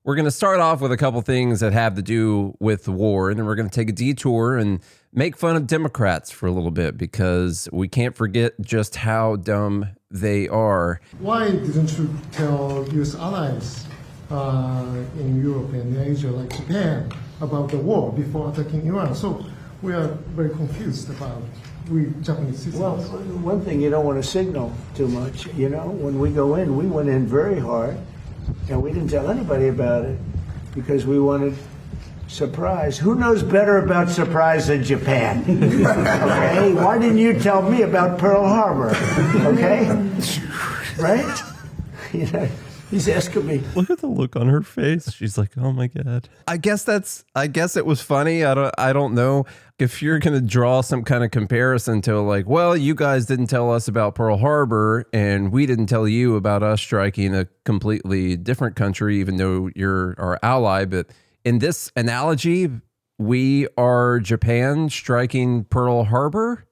We're going to start off with a couple things that have to do with the war, and then we're going to take a detour and make fun of Democrats for a little bit because we can't forget just how dumb they are. Why didn't you tell U.S. allies in Europe and Asia, like Japan, about the war before attacking Iran? So we are very confused about we Japanese citizens. Well, one thing you don't want to signal too much. You know, when we go in, we went in very hard, and we didn't tell anybody about it because we wanted surprise. Who knows better about surprise than Japan? Okay, why didn't you tell me about Pearl Harbor? Okay, right? You know, he's asking me. Look at the look on her face. She's like, "Oh my god." I guess it was funny. I don't know if you're going to draw some kind of comparison to like, well, you guys didn't tell us about Pearl Harbor and we didn't tell you about us striking a completely different country, even though you're our ally. But in this analogy, we are Japan striking Pearl Harbor.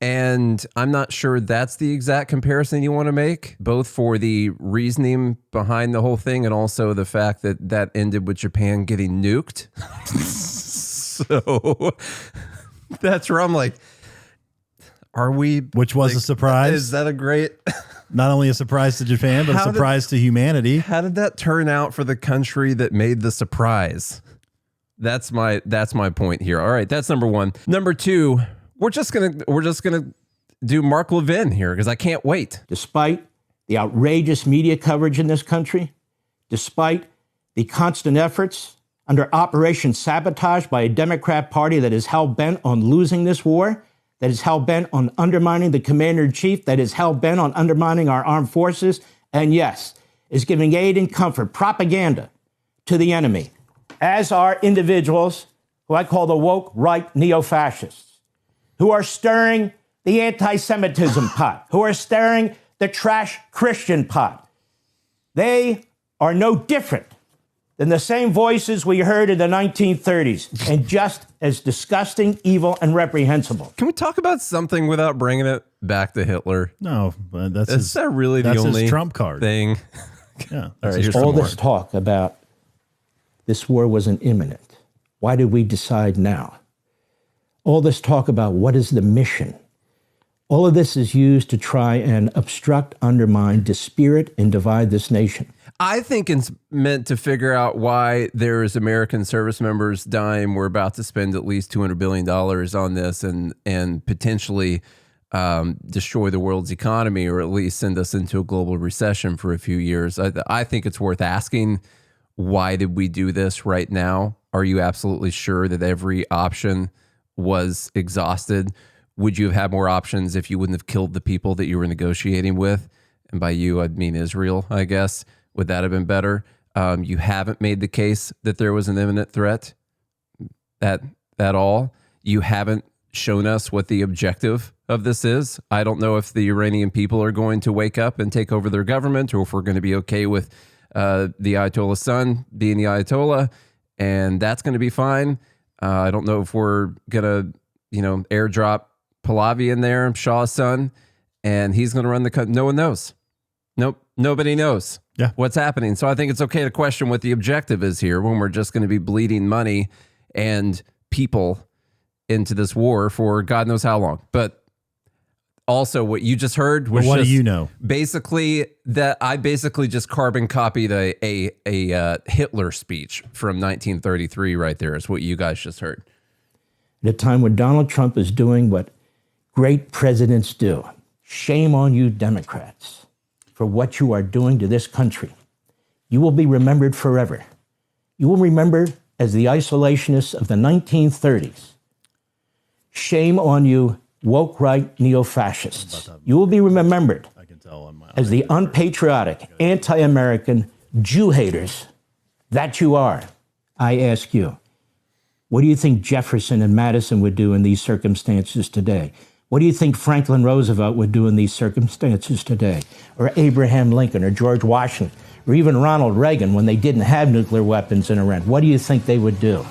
And I'm not sure that's the exact comparison you want to make, both for the reasoning behind the whole thing and also the fact that that ended with Japan getting nuked. So that's where I'm like, are we? Which was like, a surprise. Is that a great? Not only a surprise to Japan, but a surprise to humanity. How did that turn out for the country that made the surprise? That's my point here. All right, that's number one. Number two. We're just gonna do Mark Levin here because I can't wait. Despite the outrageous media coverage in this country, despite the constant efforts under Operation Sabotage by a Democrat Party that is hell-bent on losing this war, that is hell-bent on undermining the commander-in-chief, that is hell-bent on undermining our armed forces, and yes, is giving aid and comfort, propaganda to the enemy, as are individuals who I call the woke right neo-fascists, who are stirring the anti-Semitism pot, who are stirring the trash Christian pot. They are no different than the same voices we heard in the 1930s, and just as disgusting, evil, and reprehensible. Can we talk about something without bringing it back to Hitler? No, but is that really the only his trump card thing? Yeah. All right, all this talk about this war wasn't imminent. Why did we decide now? All this talk about what is the mission. All of this is used to try and obstruct, undermine, dispirit, and divide this nation. I think it's meant to figure out why there's American service members dying. We're about to spend at least $200 billion on this and potentially destroy the world's economy or at least send us into a global recession for a few years. I think it's worth asking, why did we do this right now? Are you absolutely sure that every option was exhausted? Would you have had more options if you wouldn't have killed the people that you were negotiating with? And by you, I'd mean Israel, I guess. Would that have been better? You haven't made the case that there was an imminent threat at all. You haven't shown us what the objective of this is. I don't know if the Iranian people are going to wake up and take over their government or if we're going to be okay with the Ayatollah's son being the Ayatollah, and that's going to be fine. I don't know if we're going to, airdrop Pahlavi in there, Shah's son, and he's going to run the country. No one knows. Nope. Nobody knows what's happening. So I think it's okay to question what the objective is here when we're just going to be bleeding money and people into this war for God knows how long. But also what you just heard was what do you know? Basically that I basically just carbon copied a Hitler speech from 1933 right there is what you guys just heard. At a time when Donald Trump is doing what great presidents do. Shame on you, Democrats, for what you are doing to this country. You will be remembered forever. You will remember as the isolationists of the 1930s. Shame on you, woke right neo-fascists. You will be remembered as the unpatriotic, anti-American Jew haters that you are. I ask you, what do you think Jefferson and Madison would do in these circumstances today? What do you think Franklin Roosevelt would do in these circumstances today? Or Abraham Lincoln or George Washington or even Ronald Reagan when they didn't have nuclear weapons in Iran? What do you think they would do?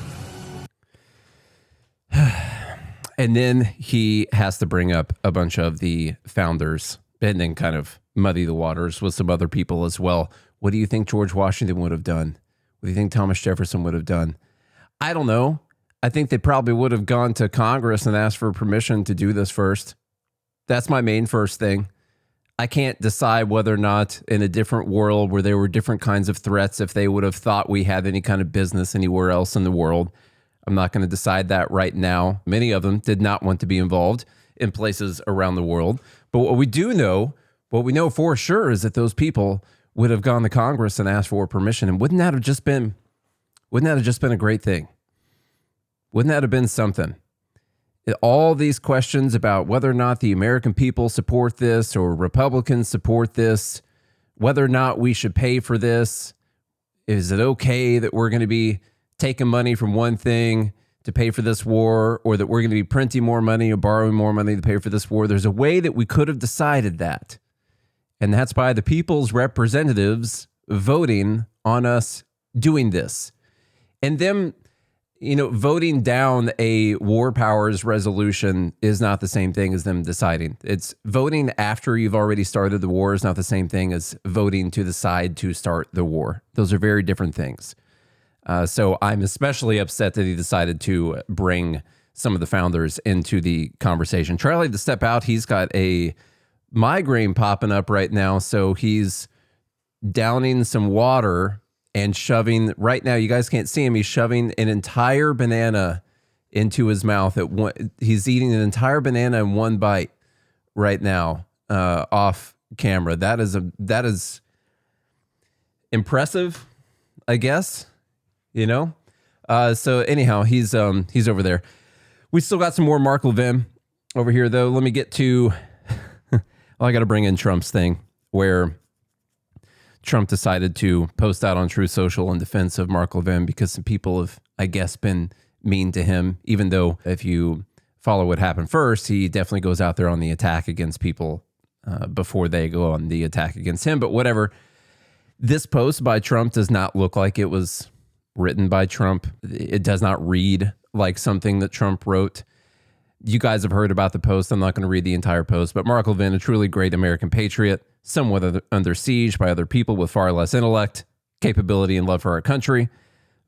And then he has to bring up a bunch of the founders and then kind of muddy the waters with some other people as well. What do you think George Washington would have done? What do you think Thomas Jefferson would have done? I don't know. I think they probably would have gone to Congress and asked for permission to do this first. That's my main first thing. I can't decide whether or not in a different world where there were different kinds of threats, if they would have thought we had any kind of business anywhere else in the world. I'm not going to decide that right now. Many of them did not want to be involved in places around the world. But what we know for sure is that those people would have gone to Congress and asked for permission. And wouldn't that have just been a great thing? Wouldn't that have been something? All these questions about whether or not the American people support this or Republicans support this, whether or not we should pay for this. Is it okay that we're going to be taking money from one thing to pay for this war, or that we're going to be printing more money or borrowing more money to pay for this war? There's a way that we could have decided that. And that's by the people's representatives voting on us doing this. And them, voting down a war powers resolution is not the same thing as them deciding. It's voting after you've already started the war is not the same thing as voting to decide to start the war. Those are very different things. So I'm especially upset that he decided to bring some of the founders into the conversation. Charlie had to step out. He's got a migraine popping up right now, so he's downing some water and shoving, right now, you guys can't see him, he's shoving an entire banana into his mouth. He's eating an entire banana in one bite right now, off camera. That is impressive, I guess. So anyhow, he's over there. We still got some more Mark Levin over here, though. Let me get to, I got to bring in Trump's thing, where Trump decided to post out on Truth Social in defense of Mark Levin because some people have, I guess, been mean to him, even though if you follow what happened first, he definitely goes out there on the attack against people before they go on the attack against him. But whatever. This post by Trump does not look like it was written by Trump. It does not read like something that Trump wrote. You guys have heard about the post. I'm not going to read the entire post, but Mark Levin, a truly great American patriot, somewhat under siege by other people with far less intellect, capability, and love for our country.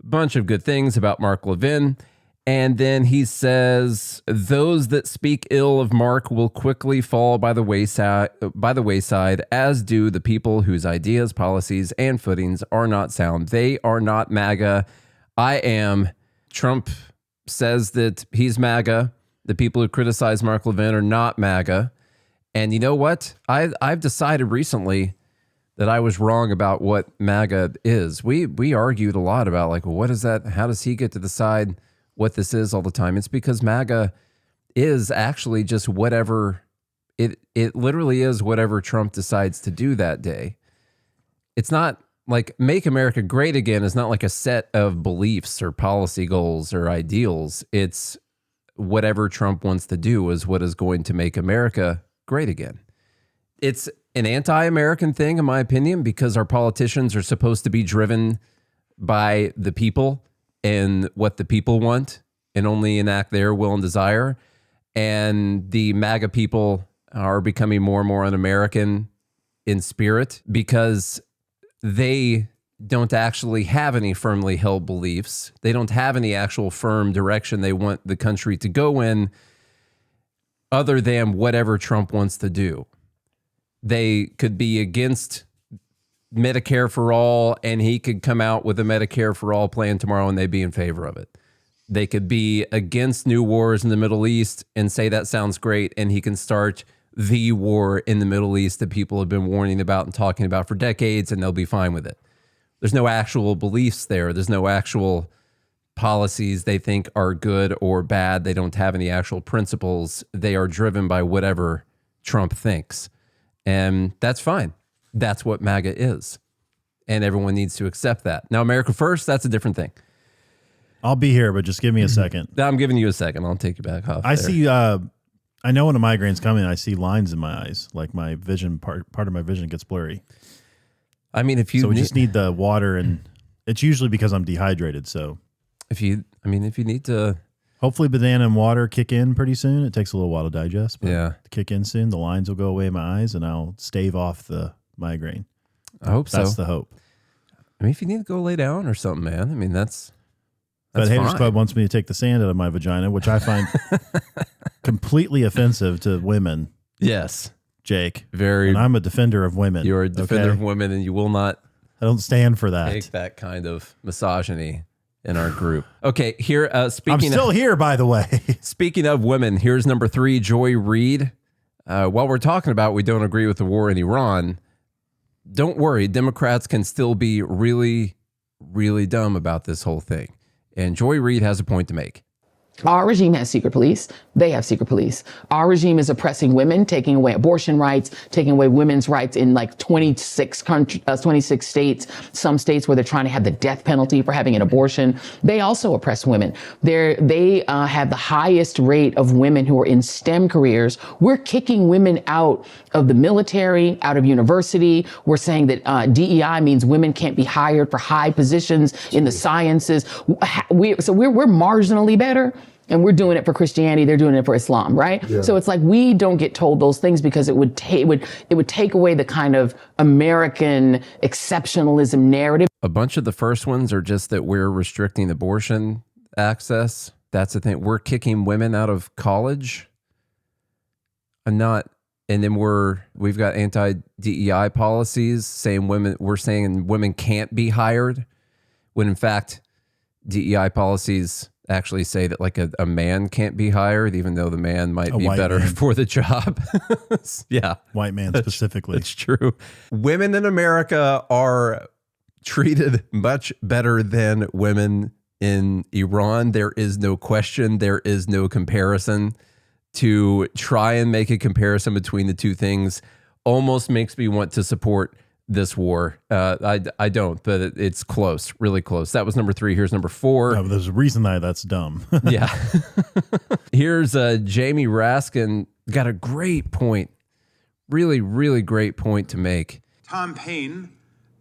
Bunch of good things about Mark Levin. And then he says, those that speak ill of Mark will quickly fall by the wayside, as do the people whose ideas, policies, and footings are not sound. They are not MAGA. I am. Trump says that he's MAGA. The people who criticize Mark Levin are not MAGA. And you know what? I've decided recently that I was wrong about what MAGA is. We argued a lot about, like, what is that? How does he get to decide what this is all the time? It's because MAGA is actually just whatever, it literally is whatever Trump decides to do that day. It's not like Make America Great Again is not like a set of beliefs or policy goals or ideals. It's whatever Trump wants to do is what is going to make America great again. It's an anti-American thing, in my opinion, because our politicians are supposed to be driven by the people and what the people want and only enact their will and desire. And the MAGA people are becoming more and more un-American in spirit because they don't actually have any firmly held beliefs. They don't have any actual firm direction they want the country to go in other than whatever Trump wants to do. They could be against Medicare for all, and he could come out with a Medicare for all plan tomorrow and they'd be in favor of it. They could be against new wars in the Middle East and say that sounds great, and he can start the war in the Middle East that people have been warning about and talking about for decades, and they'll be fine with it. There's no actual beliefs there. There's no actual policies they think are good or bad. They don't have any actual principles. They are driven by whatever Trump thinks. And that's fine. That's what MAGA is. And everyone needs to accept that. Now, America First, that's a different thing. I'll be here, but just give me a second. I'm giving you a second. I'll take you back off. I see, I know when a migraine's coming, I see lines in my eyes. Like my vision, part of my vision gets blurry. I mean, if you so we just need the water, and it's usually because I'm dehydrated. So if you need to, hopefully banana and water kick in pretty soon. It takes a little while to digest, but yeah, kick in soon. The lines will go away in my eyes, and I'll stave off the migraine. I hope so. That's the hope. I mean, if you need to go lay down or something, man, I mean, that's But Haters fine. Club wants me to take the sand out of my vagina, which I find completely offensive to women, Yes. Jake. Very. And I'm a defender of women. You're a defender okay? of women, and you will not I don't stand for that. take that kind of misogyny in our group. Okay, here, I'm speaking still of, here, by the way. speaking of women, here's number 3, Joy Reid. While we're talking about we don't agree with the war in Iran, don't worry, Democrats can still be really, really dumb about this whole thing. And Joy Reid has a point to make. Our regime has secret police. They have secret police. Our regime is oppressing women, taking away abortion rights, taking away women's rights in like 26 states, some states where they're trying to have the death penalty for having an abortion. They also oppress women. They have the highest rate of women who are in STEM careers. We're kicking women out of the military, out of university. We're saying that DEI means women can't be hired for high positions in the sciences. We're marginally better. And we're doing it for Christianity. They're doing it for Islam, right? Yeah. So it's like we don't get told those things because it would take away the kind of American exceptionalism narrative. A bunch of the first ones are just that we're restricting abortion access. That's the thing. We're kicking women out of college. And then we've got anti-DEI policies saying we're saying women can't be hired, when in fact DEI policies actually say that like a man can't be hired, even though the man might be better for the job. Yeah. White man specifically. It's true. Women in America are treated much better than women in Iran. There is no question. There is no comparison. To try and make a comparison between the two things almost makes me want to support this war. I don't, but it's close, really close. That was number 3. Here's number 4. No, there's a reason that's dumb. Yeah. Here's Jamie Raskin, got a great point. Really, really great point to make. Tom Paine,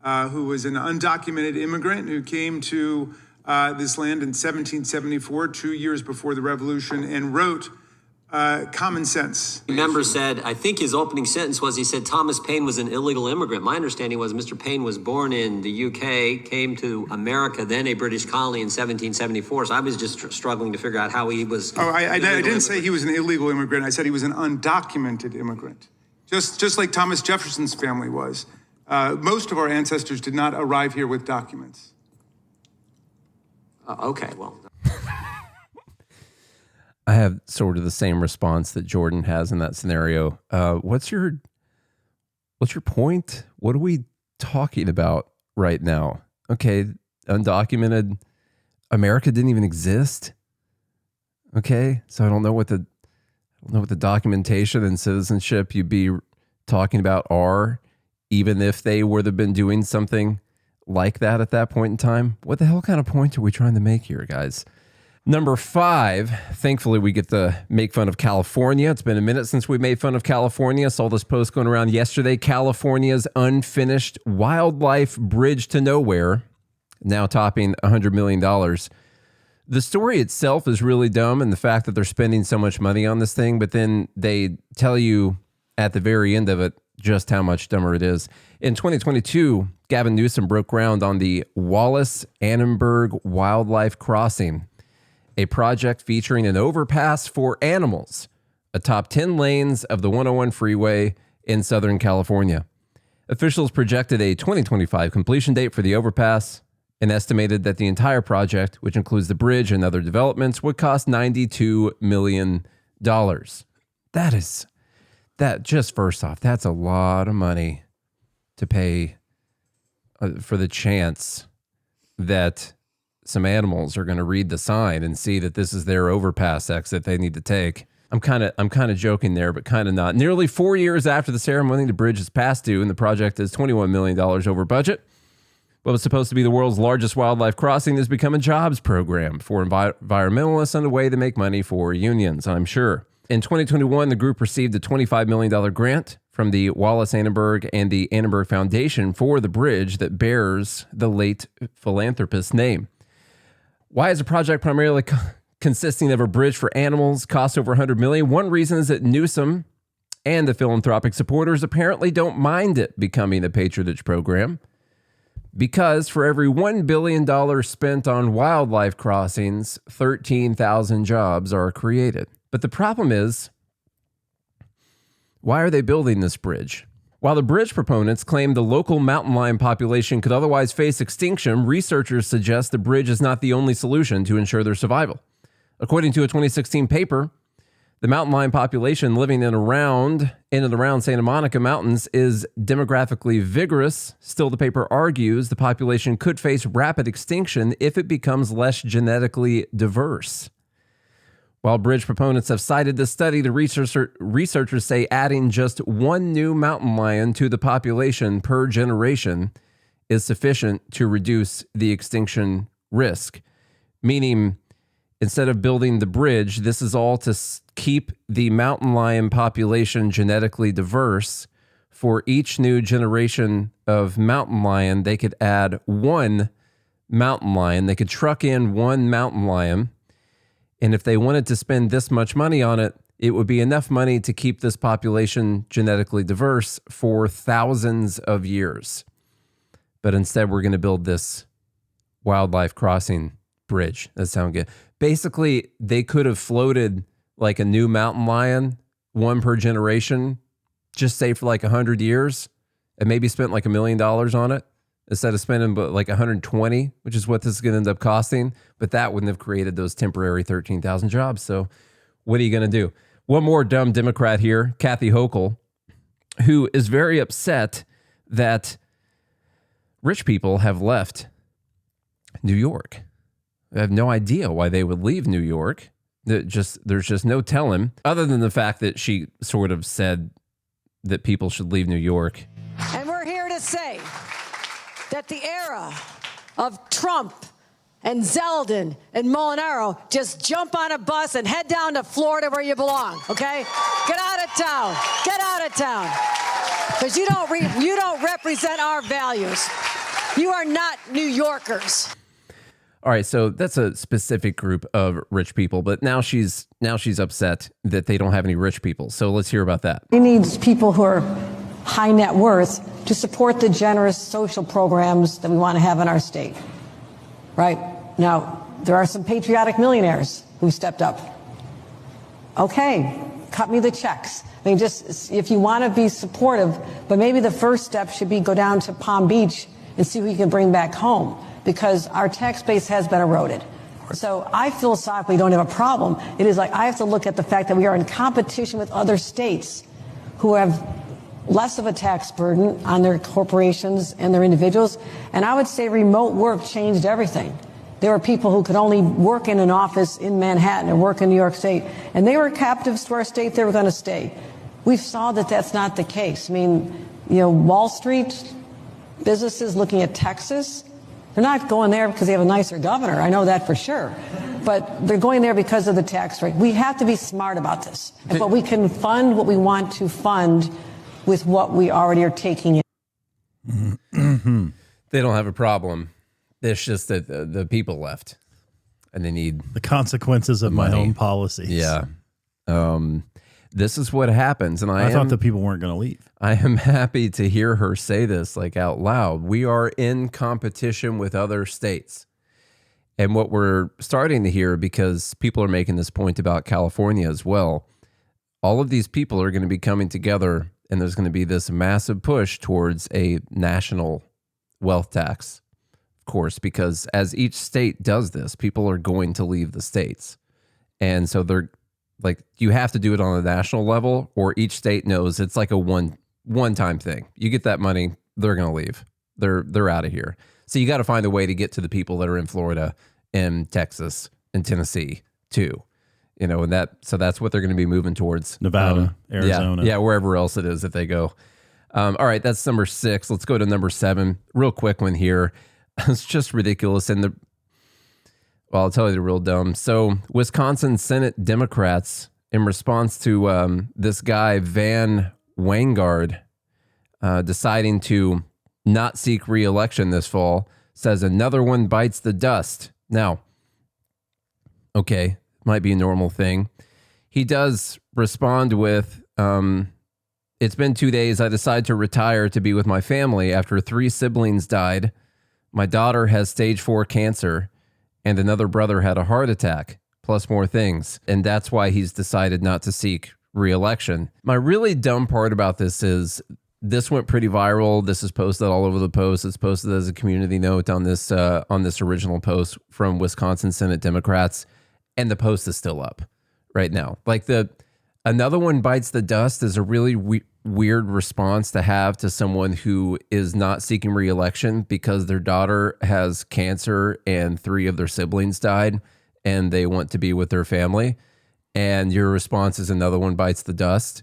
who was an undocumented immigrant who came to this land in 1774, 2 years before the revolution, and wrote Common Sense. The member said, I think his opening sentence was, he said Thomas Paine was an illegal immigrant. My understanding was Mr. Paine was born in the UK, came to America, then a British colony in 1774. So I was just struggling to figure out how he was. Oh, I didn't say he was an illegal immigrant. I said he was an undocumented immigrant, just like Thomas Jefferson's family was. Most of our ancestors did not arrive here with documents. Okay, well. I have sort of the same response that Jordan has in that scenario. What's your point? What are we talking about right now? Okay, undocumented America didn't even exist. Okay, so I don't know what the documentation and citizenship you'd be talking about are, even if they would have been doing something like that at that point in time. What the hell kind of point are we trying to make here, guys? Number 5, thankfully we get to make fun of California. It's been a minute since we made fun of California. Saw this post going around yesterday. California's unfinished wildlife bridge to nowhere, now topping $100 million. The story itself is really dumb, and the fact that they're spending so much money on this thing, but then they tell you at the very end of it just how much dumber it is. In 2022, Gavin Newsom broke ground on the Wallace-Annenberg Wildlife Crossing, a project featuring an overpass for animals atop 10 lanes of the 101 freeway in Southern California. Officials projected a 2025 completion date for the overpass and estimated that the entire project, which includes the bridge and other developments, would cost $92 million. Just first off, that's a lot of money to pay for the chance that some animals are going to read the sign and see that this is their overpass exit they need to take. I'm kind of joking there, but kind of not. Nearly 4 years after the ceremony, the bridge is past due, and the project is $21 million over budget. What was supposed to be the world's largest wildlife crossing has become a jobs program for environmentalists and a way to make money for unions, I'm sure. In 2021, the group received a $25 million grant from the Wallace-Annenberg and the Annenberg Foundation for the bridge that bears the late philanthropist's name. Why is the project primarily consisting of a bridge for animals cost over $100 million? One reason is that Newsom and the philanthropic supporters apparently don't mind it becoming a patronage program. Because for every $1 billion spent on wildlife crossings, 13,000 jobs are created. But the problem is, why are they building this bridge? While the bridge proponents claim the local mountain lion population could otherwise face extinction, researchers suggest the bridge is not the only solution to ensure their survival. According to a 2016 paper, the mountain lion population living in and around Santa Monica Mountains is demographically vigorous. Still, the paper argues the population could face rapid extinction if it becomes less genetically diverse. While bridge proponents have cited this study, the researchers say adding just one new mountain lion to the population per generation is sufficient to reduce the extinction risk. Meaning, instead of building the bridge, this is all to keep the mountain lion population genetically diverse. For each new generation of mountain lion, they could add one mountain lion. They could truck in one mountain lion. And if they wanted to spend this much money on it, it would be enough money to keep this population genetically diverse for thousands of years. But instead, we're going to build this wildlife crossing bridge. That sounds good. Basically, they could have floated like a new mountain lion, one per generation, just say for like 100 years, and maybe spent like $1 million on it instead of spending like 120, which is what this is going to end up costing. But that wouldn't have created those temporary 13,000 jobs. So what are you going to do? One more dumb Democrat here, Kathy Hochul, who is very upset that rich people have left New York. I have no idea why they would leave New York. There's just no telling, other than the fact that she sort of said that people should leave New York. And we're here to say that the era of Trump and Zeldin and Molinaro, just jump on a bus and head down to Florida where you belong, okay? Get out of town. Get out of town. Because you don't represent our values. You are not New Yorkers. All right, so that's a specific group of rich people, but now she's upset that they don't have any rich people. So let's hear about that. He needs people who are high net worth to support the generous social programs that we want to have in our state. Right? Now, there are some patriotic millionaires who stepped up. Okay, cut me the checks. I mean, just if you want to be supportive, but maybe the first step should be go down to Palm Beach and see who you can bring back home, because our tax base has been eroded. So I philosophically don't have a problem. It is like I have to look at the fact that we are in competition with other states who have less of a tax burden on their corporations and their individuals. And I would say remote work changed everything. There were people who could only work in an office in Manhattan or work in New York State, and they were captives to our state. They were going to stay. We saw that that's not the case. I mean, Wall Street businesses looking at Texas, they're not going there because they have a nicer governor. I know that for sure. But they're going there because of the tax rate. We have to be smart about this. But we can fund what we want to fund with what we already are taking in. They don't have a problem. It's just that the people left and they need the consequences of my own policies. Yeah. This is what happens. And I thought the people weren't going to leave. I am happy to hear her say this like out loud. We are in competition with other states. And what we're starting to hear, because people are making this point about California as well, all of these people are going to be coming together, and there's going to be this massive push towards a national wealth tax, of course, because as each state does this, people are going to leave the states. And so they're like, you have to do it on a national level, or each state knows it's like a one-time thing. You get that money, they're going to leave. They're out of here. So you got to find a way to get to the people that are in Florida and Texas and Tennessee too. And so that's what they're going to be moving towards. Nevada, Arizona. Yeah, wherever else it is that they go. All right, that's number 6. Let's go to number 7. Real quick one here. It's just ridiculous. Well, I'll tell you the real dumb. So Wisconsin Senate Democrats, in response to this guy, Van Wangard, deciding to not seek re-election this fall, says another one bites the dust. Now, okay, might be a normal thing. He does respond with, it's been 2 days. I decided to retire to be with my family after 3 siblings died. My daughter has stage 4 cancer, and another brother had a heart attack, plus more things. And that's why he's decided not to seek re-election. My really dumb part about this is this went pretty viral. This is posted all over the post. It's posted as a community note on this original post from Wisconsin Senate Democrats, and the post is still up right now. Like another one bites the dust is a really weird response to have to someone who is not seeking re-election because their daughter has cancer and 3 of their siblings died and they want to be with their family. And your response is another one bites the dust.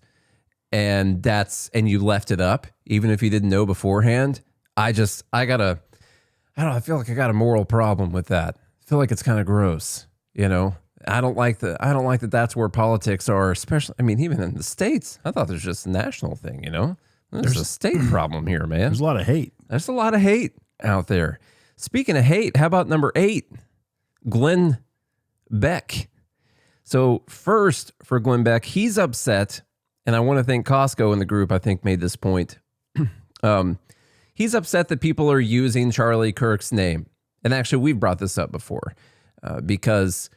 And you left it up, even if you didn't know beforehand. I feel like I got a moral problem with that. I feel like it's kind of gross, you know? I don't like that that's where politics are, especially, I mean, even in the States. I thought there's just a national thing, you know? There's a state problem here, man. There's a lot of hate. There's a lot of hate out there. Speaking of hate, how about number 8? Glenn Beck. So first for Glenn Beck, he's upset, and I want to thank Costco in the group, I think, made this point. He's upset that people are using Charlie Kirk's name. And actually, we've brought this up before because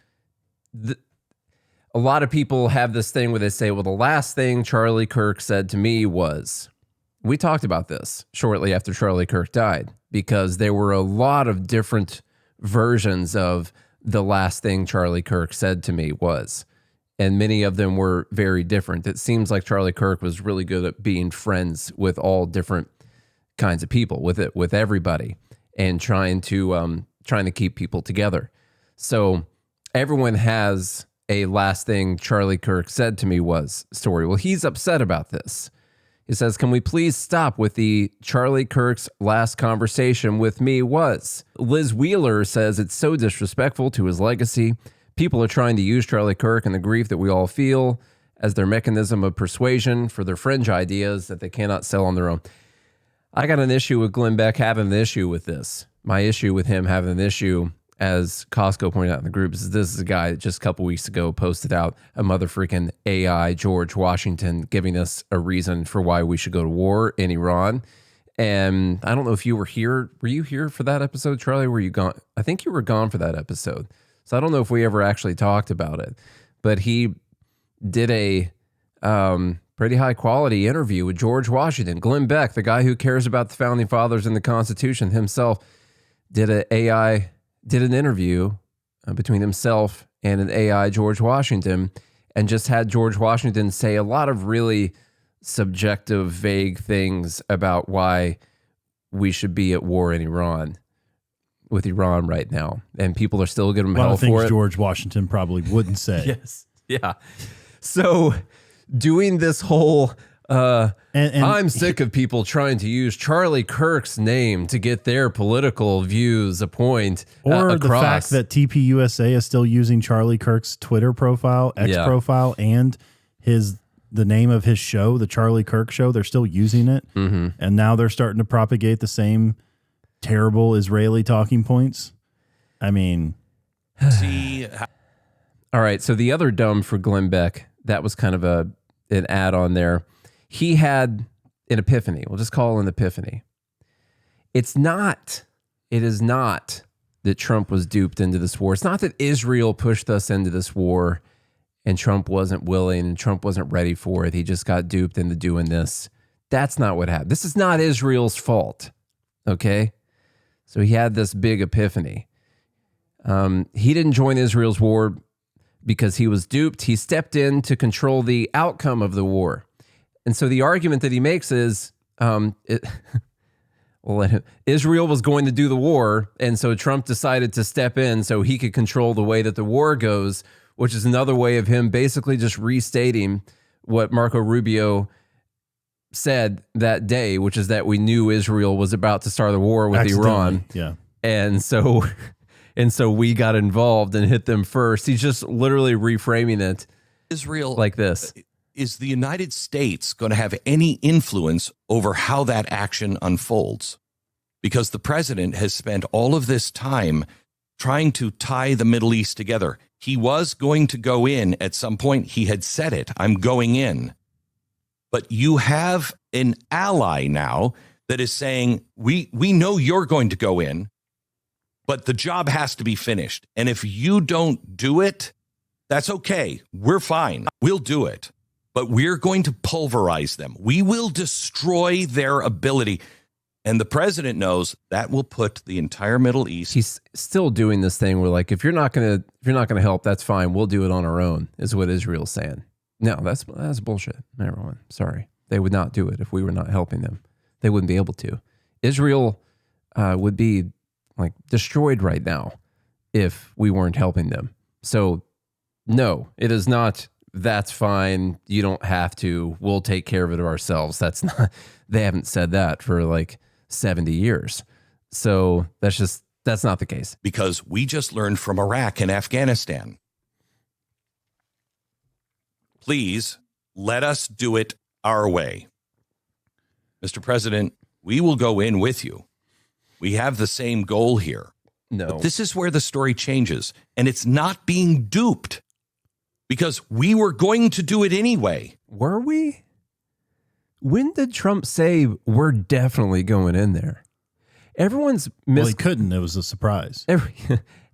a lot of people have this thing where they say, well, the last thing Charlie Kirk said to me was, we talked about this shortly after Charlie Kirk died, because there were a lot of different versions of the last thing Charlie Kirk said to me was, and many of them were very different. It seems like Charlie Kirk was really good at being friends with all different kinds of people, with everybody, and trying to keep people together. So everyone has a last thing Charlie Kirk said to me was story. Well, he's upset about this. He says, can we please stop with the Charlie Kirk's last conversation with me was? Liz Wheeler says it's so disrespectful to his legacy. People are trying to use Charlie Kirk and the grief that we all feel as their mechanism of persuasion for their fringe ideas that they cannot sell on their own. I got an issue with Glenn Beck having an issue with this. My issue with him having an issue, as Costco pointed out in the group, is this is a guy that just a couple weeks ago posted out a mother freaking AI George Washington giving us a reason for why we should go to war in Iran. And I don't know if you were here. Were you here for that episode, Charlie? Were you gone? I think you were gone for that episode. So I don't know if we ever actually talked about it. But he did a pretty high quality interview with George Washington. Glenn Beck, the guy who cares about the founding fathers and the Constitution himself, did an interview between himself and an AI George Washington, and just had George Washington say a lot of really subjective, vague things about why we should be at war in Iran, with Iran right now. And people are still giving him hell for it. A lot of things George Washington probably wouldn't say. Yes. Yeah. So doing this whole, I'm sick of people trying to use Charlie Kirk's name to get their political views a point or across. The fact that TPUSA is still using Charlie Kirk's Twitter profile, X profile, and the name of his show, the Charlie Kirk Show. They're still using it. Mm-hmm. And now they're starting to propagate the same terrible Israeli talking points. I mean, see. All right. So the other dumb for Glenn Beck, that was kind of an add-on there. He had an epiphany. We'll just call it an epiphany. It is not that Trump was duped into this war. It's not that Israel pushed us into this war and Trump wasn't willing and Trump wasn't ready for it. He just got duped into doing this. That's not what happened. This is not Israel's fault. Okay? So he had this big epiphany. He didn't join Israel's war because he was duped. He stepped in to control the outcome of the war. And so the argument that he makes is Israel was going to do the war, and so Trump decided to step in so he could control the way that the war goes, which is another way of him basically just restating what Marco Rubio said that day, which is that we knew Israel was about to start the war with Iran. Yeah. And so we got involved and hit them first. He's just literally reframing it Israel like this. Is the United States going to have any influence over how that action unfolds? Because the president has spent all of this time trying to tie the Middle East together. He was going to go in at some point. He had said it, I'm going in. But you have an ally now that is saying, we know you're going to go in. but the job has to be finished. And if you don't do it, that's okay. We're fine. We'll do it. But we're going to pulverize them. We will destroy their ability. And the president knows that will put the entire Middle East. He's still doing this thing where, like, if you're not gonna help, that's fine. We'll do it on our own, is what Israel's saying. No, that's bullshit. Everyone, sorry, they would not do it if we were not helping them. They wouldn't be able to. Israel would be like destroyed right now if we weren't helping them. So, no, it is not. That's fine. You don't have to. We'll take care of it ourselves. That's not. They haven't said that for like 70 years. So that's not the case. Because we just learned from Iraq and Afghanistan. Please let us do it our way. Mr. President, we will go in with you. We have the same goal here. No. But this is where the story changes, and it's not being duped because we were going to do it anyway. Were we? When did Trump say we're definitely going in there? Everyone's well, he couldn't. It was a surprise.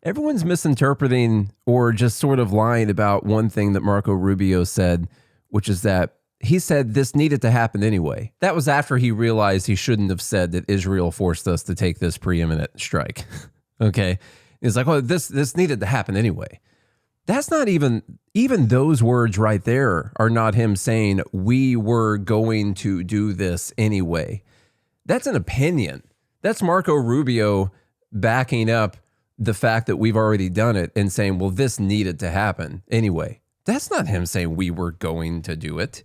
Everyone's misinterpreting or just sort of lying about one thing that Marco Rubio said, which is that he said this needed to happen anyway. That was after he realized he shouldn't have said that Israel forced us to take this preeminent strike. Okay. He's like, oh, this needed to happen anyway. That's not even those words right there are not him saying we were going to do this anyway. That's an opinion. That's Marco Rubio backing up the fact that we've already done it and saying, well, this needed to happen anyway. That's not him saying we were going to do it.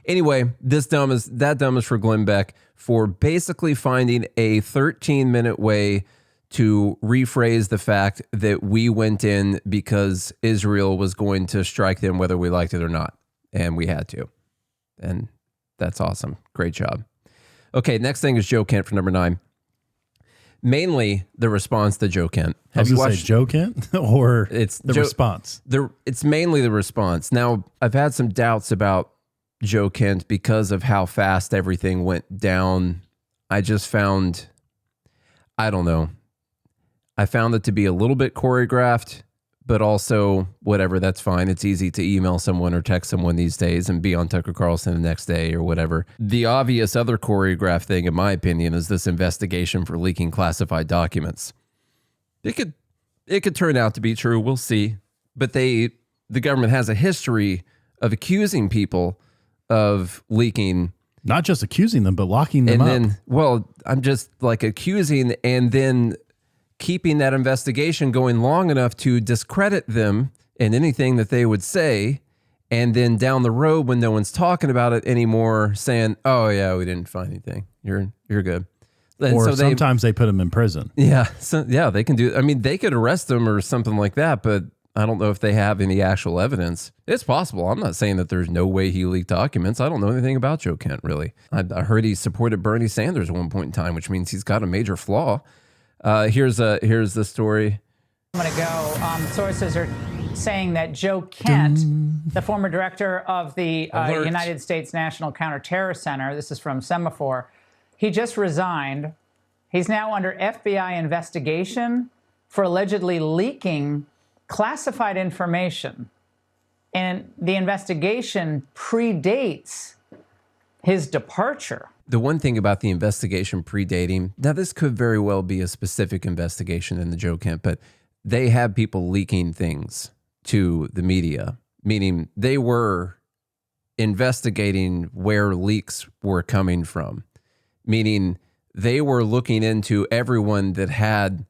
Anyway, that dumb is for Glenn Beck for basically finding a 13-minute way to rephrase the fact that we went in because Israel was going to strike them whether we liked it or not. And we had to. And that's awesome. Great job. Okay, next thing is Joe Kent for number 9. Mainly the response to Joe Kent. Have you watched Joe Kent or it's the response? It's mainly the response. Now, I've had some doubts about Joe Kent because of how fast everything went down. I just found, I don't know. I found it to be a little bit choreographed, but also whatever, that's fine. It's easy to email someone or text someone these days and be on Tucker Carlson the next day or whatever. The obvious other choreographed thing, in my opinion, is this investigation for leaking classified documents. It could turn out to be true. We'll see. But the government has a history of accusing people of leaking. Not just accusing them, but locking them up. And then, well, I'm just like accusing and then keeping that investigation going long enough to discredit them and anything that they would say. And then down the road, when no one's talking about it anymore, saying, oh, yeah, we didn't find anything. You're good. And or so sometimes they put them in prison. Yeah. So, yeah, they can do. I mean, they could arrest them or something like that, but I don't know if they have any actual evidence. It's possible. I'm not saying that there's no way he leaked documents. I don't know anything about Joe Kent, really. I heard he supported Bernie Sanders at one point in time, which means he's got a major flaw. Here's the story. I'm going to go. Sources are saying that Joe Kent, the former director of the United States National Counterterror Center, this is from Semaphore, he just resigned. He's now under FBI investigation for allegedly leaking classified information. And the investigation predates his departure. The one thing about the investigation predating, now this could very well be a specific investigation in the Joe Kent, but they have people leaking things to the media, meaning they were investigating where leaks were coming from, meaning they were looking into everyone that had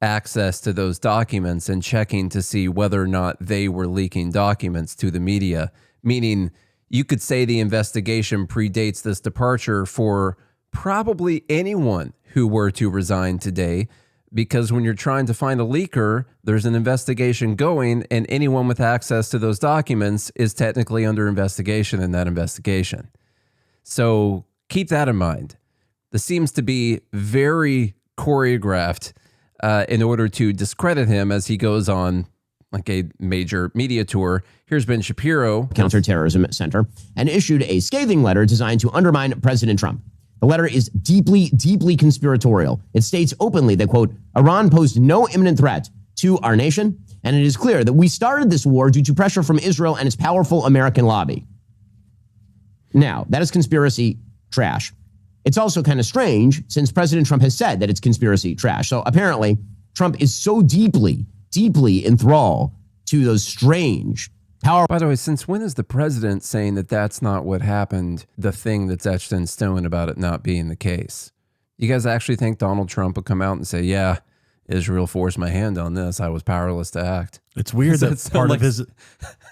access to those documents and checking to see whether or not they were leaking documents to the media, meaning you could say the investigation predates this departure for probably anyone who were to resign today, because when you're trying to find a leaker, there's an investigation going, and anyone with access to those documents is technically under investigation in that investigation. So keep that in mind. This seems to be very choreographed in order to discredit him as he goes on like a major media tour. Here's Ben Shapiro, Counterterrorism Center, and issued a scathing letter designed to undermine President Trump. The letter is deeply, deeply conspiratorial. It states openly that, quote, Iran posed no imminent threat to our nation, and it is clear that we started this war due to pressure from Israel and its powerful American lobby. Now, that is conspiracy trash. It's also kind of strange since President Trump has said that it's conspiracy trash. So apparently, Trump is so deeply, deeply enthralled to those strange, powerful. By the way, since when is the president saying that that's not what happened, the thing that's etched in stone about it not being the case? You guys actually think Donald Trump will come out and say, yeah, Israel forced my hand on this. I was powerless to act. It's weird that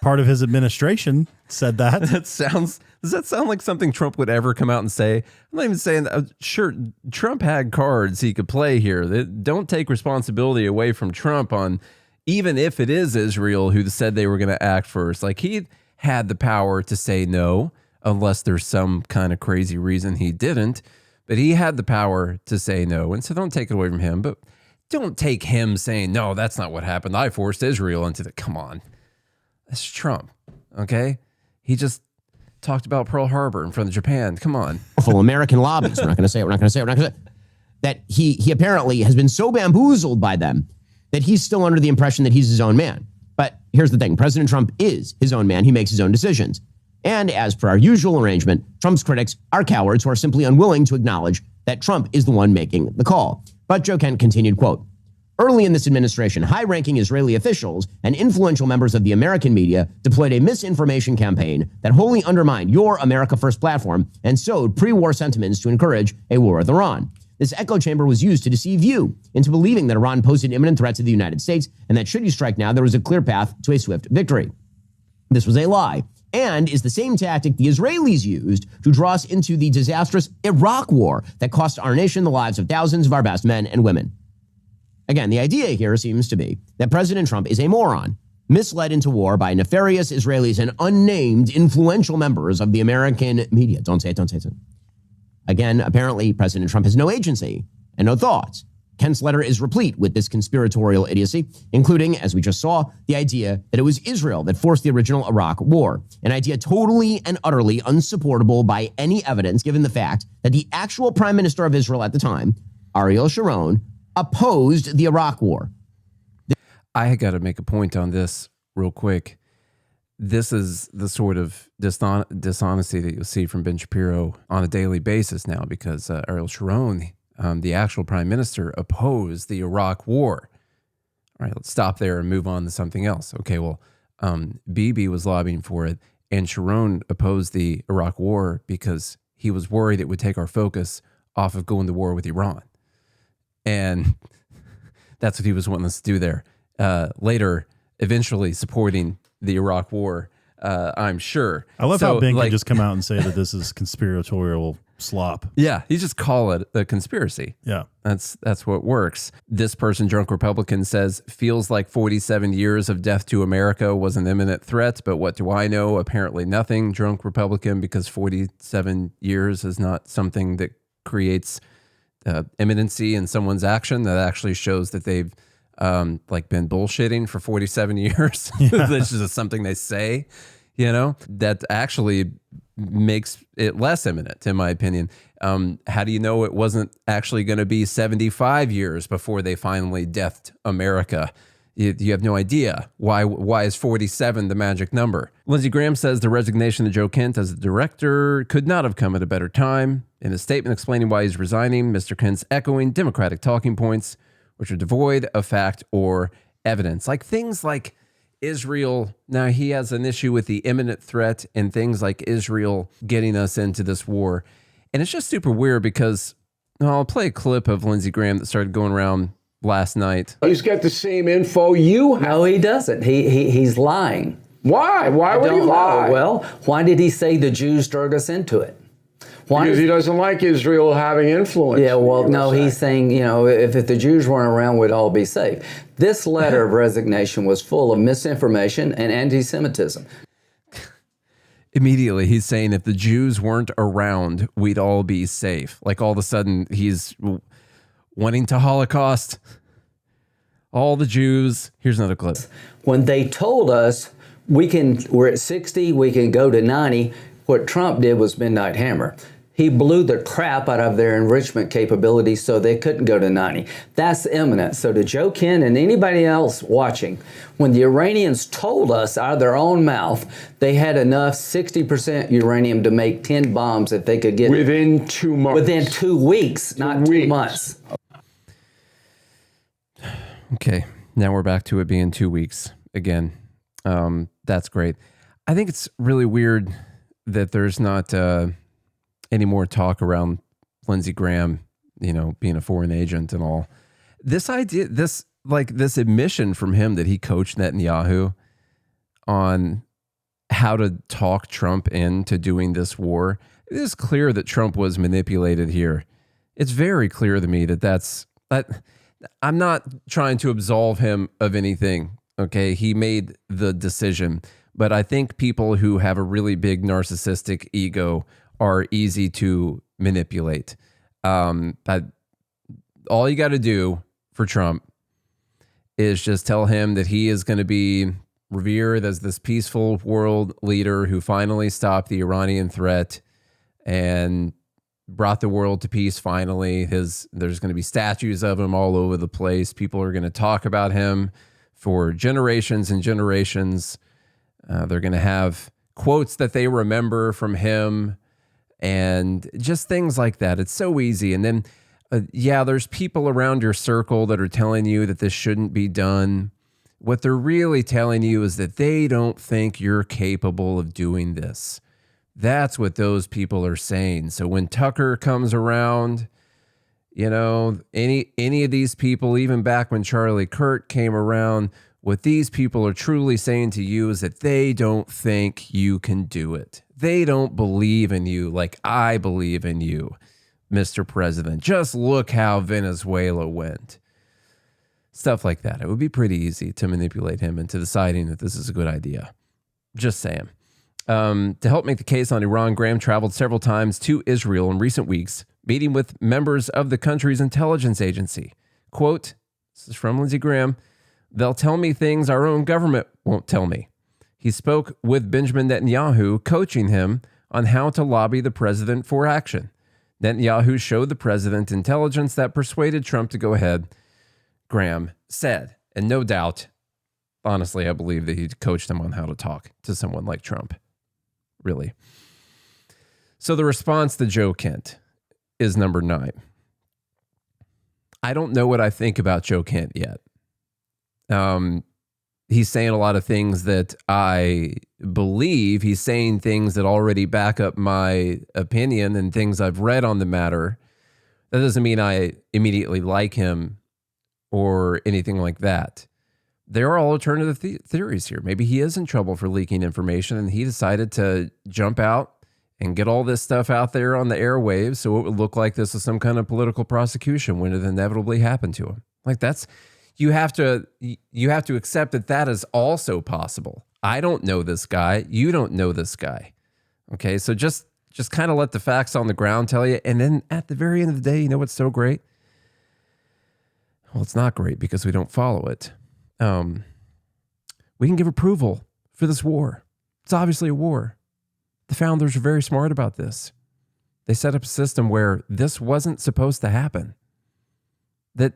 part of his administration said that. Does that sound like something Trump would ever come out and say? I'm not even saying that. Sure, Trump had cards he could play here. Don't take responsibility away from Trump on, even if it is Israel who said they were going to act first. Like, he had the power to say no, unless there's some kind of crazy reason he didn't. But he had the power to say no. And so don't take it away from him. But don't take him saying, no, that's not what happened. I forced Israel into the, come on. That's Trump, okay? He just talked about Pearl Harbor in front of Japan. Come on. Powerful American lobbies. We're not going to say it. We're not going to say it. We're not going to say it. That he apparently has been so bamboozled by them that he's still under the impression that he's his own man. But here's the thing. President Trump is his own man. He makes his own decisions. And as per our usual arrangement, Trump's critics are cowards who are simply unwilling to acknowledge that Trump is the one making the call. But Joe Kent continued, quote, early in this administration, high-ranking Israeli officials and influential members of the American media deployed a misinformation campaign that wholly undermined your America First platform and sowed pre-war sentiments to encourage a war with Iran. This echo chamber was used to deceive you into believing that Iran posed an imminent threat to the United States and that should you strike now, there was a clear path to a swift victory. This was a lie and is the same tactic the Israelis used to draw us into the disastrous Iraq war that cost our nation the lives of thousands of our best men and women. Again, the idea here seems to be that President Trump is a moron, misled into war by nefarious Israelis and unnamed influential members of the American media. Don't say it, don't say it. Again, apparently President Trump has no agency and no thoughts. Kent's letter is replete with this conspiratorial idiocy, including, as we just saw, the idea that it was Israel that forced the original Iraq war, an idea totally and utterly unsupportable by any evidence, given the fact that the actual prime minister of Israel at the time, Ariel Sharon, opposed the Iraq war. I got to make a point on this real quick. This is the sort of dishonesty that you'll see from Ben Shapiro on a daily basis now, because Ariel Sharon, the actual prime minister, opposed the Iraq war. All right, let's stop there and move on to something else. Okay, well, Bibi was lobbying for it, and Sharon opposed the Iraq war because he was worried it would take our focus off of going to war with Iran. And that's what he was wanting us to do there. Later, eventually supporting the Iraq war, I'm sure. I love how Ben can just come out and say that this is conspiratorial slop. Yeah, you just call it a conspiracy. Yeah. That's what works. This person, Drunk Republican, says, feels like 47 years of death to America was an imminent threat, but what do I know? Apparently nothing, Drunk Republican, because 47 years is not something that creates imminency in someone's action. That actually shows that they've been bullshitting for 47 years. Yeah. This is just something they say, that actually makes it less imminent, in my opinion. How do you know it wasn't actually going to be 75 years before they finally deathed America? You have no idea. Why is 47 the magic number? Lindsey Graham says the resignation of Joe Kent as the director could not have come at a better time. In a statement explaining why he's resigning, Mr. Kent's echoing Democratic talking points, which are devoid of fact or evidence. Like things like Israel. Now, he has an issue with the imminent threat and things like Israel getting us into this war. And it's just super weird because I'll play a clip of Lindsey Graham that started going around last night. He's got the same info you have. No, he doesn't. He's lying. Why? Why would he lie? Well, why did he say the Jews drug us into it? Because he doesn't like Israel having influence. Yeah, well, no, he's saying, if the Jews weren't around, we'd all be safe. This letter of resignation was full of misinformation and anti-Semitism. Immediately, he's saying if the Jews weren't around, we'd all be safe. Like all of a sudden, he's wanting to Holocaust all the Jews. Here's another clip. When they told us we're at 60, we can go to 90, what Trump did was Midnight Hammer. He blew the crap out of their enrichment capability so they couldn't go to 90. That's imminent. So to Joe Kent and anybody else watching, when the Iranians told us out of their own mouth they had enough 60% uranium to make 10 bombs that they could get within 2 months. Within 2 weeks, not 2 months. Okay, now we're back to it being 2 weeks again. That's great. I think it's really weird that there's not any more talk around Lindsey Graham, being a foreign agent and all. This idea, this admission from him that he coached Netanyahu on how to talk Trump into doing this war. It is clear that Trump was manipulated here. It's very clear to me that I'm not trying to absolve him of anything. Okay. He made the decision, but I think people who have a really big narcissistic ego are easy to manipulate. All you got to do for Trump is just tell him that he is going to be revered as this peaceful world leader who finally stopped the Iranian threat and brought the world to peace finally. There's going to be statues of him all over the place. People are going to talk about him for generations and generations. They're going to have quotes that they remember from him and just things like that. It's so easy. And then, there's people around your circle that are telling you that this shouldn't be done. What they're really telling you is that they don't think you're capable of doing this. That's what those people are saying. So when Tucker comes around, any of these people, even back when Charlie Kirk came around, what these people are truly saying to you is that they don't think you can do it. They don't believe in you like I believe in you, Mr. President. Just look how Venezuela went. Stuff like that. It would be pretty easy to manipulate him into deciding that this is a good idea. Just saying. To help make the case on Iran, Graham traveled several times to Israel in recent weeks, meeting with members of the country's intelligence agency. Quote, this is from Lindsey Graham, "They'll tell me things our own government won't tell me." He spoke with Benjamin Netanyahu, coaching him on how to lobby the president for action. Netanyahu showed the president intelligence that persuaded Trump to go ahead, Graham said. And no doubt, honestly, I believe that he coached him on how to talk to someone like Trump. Really. So the response to Joe Kent is number 9. I don't know what I think about Joe Kent yet. He's saying a lot of things that I believe. He's saying things that already back up my opinion and things I've read on the matter. That doesn't mean I immediately like him or anything like that. There are alternative theories here. Maybe he is in trouble for leaking information and he decided to jump out and get all this stuff out there on the airwaves so it would look like this is some kind of political prosecution when it inevitably happened to him. You have to accept that is also possible. I don't know this guy. You don't know this guy. Okay, so just kind of let the facts on the ground tell you. And then at the very end of the day, you know what's so great? Well, it's not great because we don't follow it. We can give approval for this war. It's obviously a war. The founders are very smart about this. They set up a system where this wasn't supposed to happen. That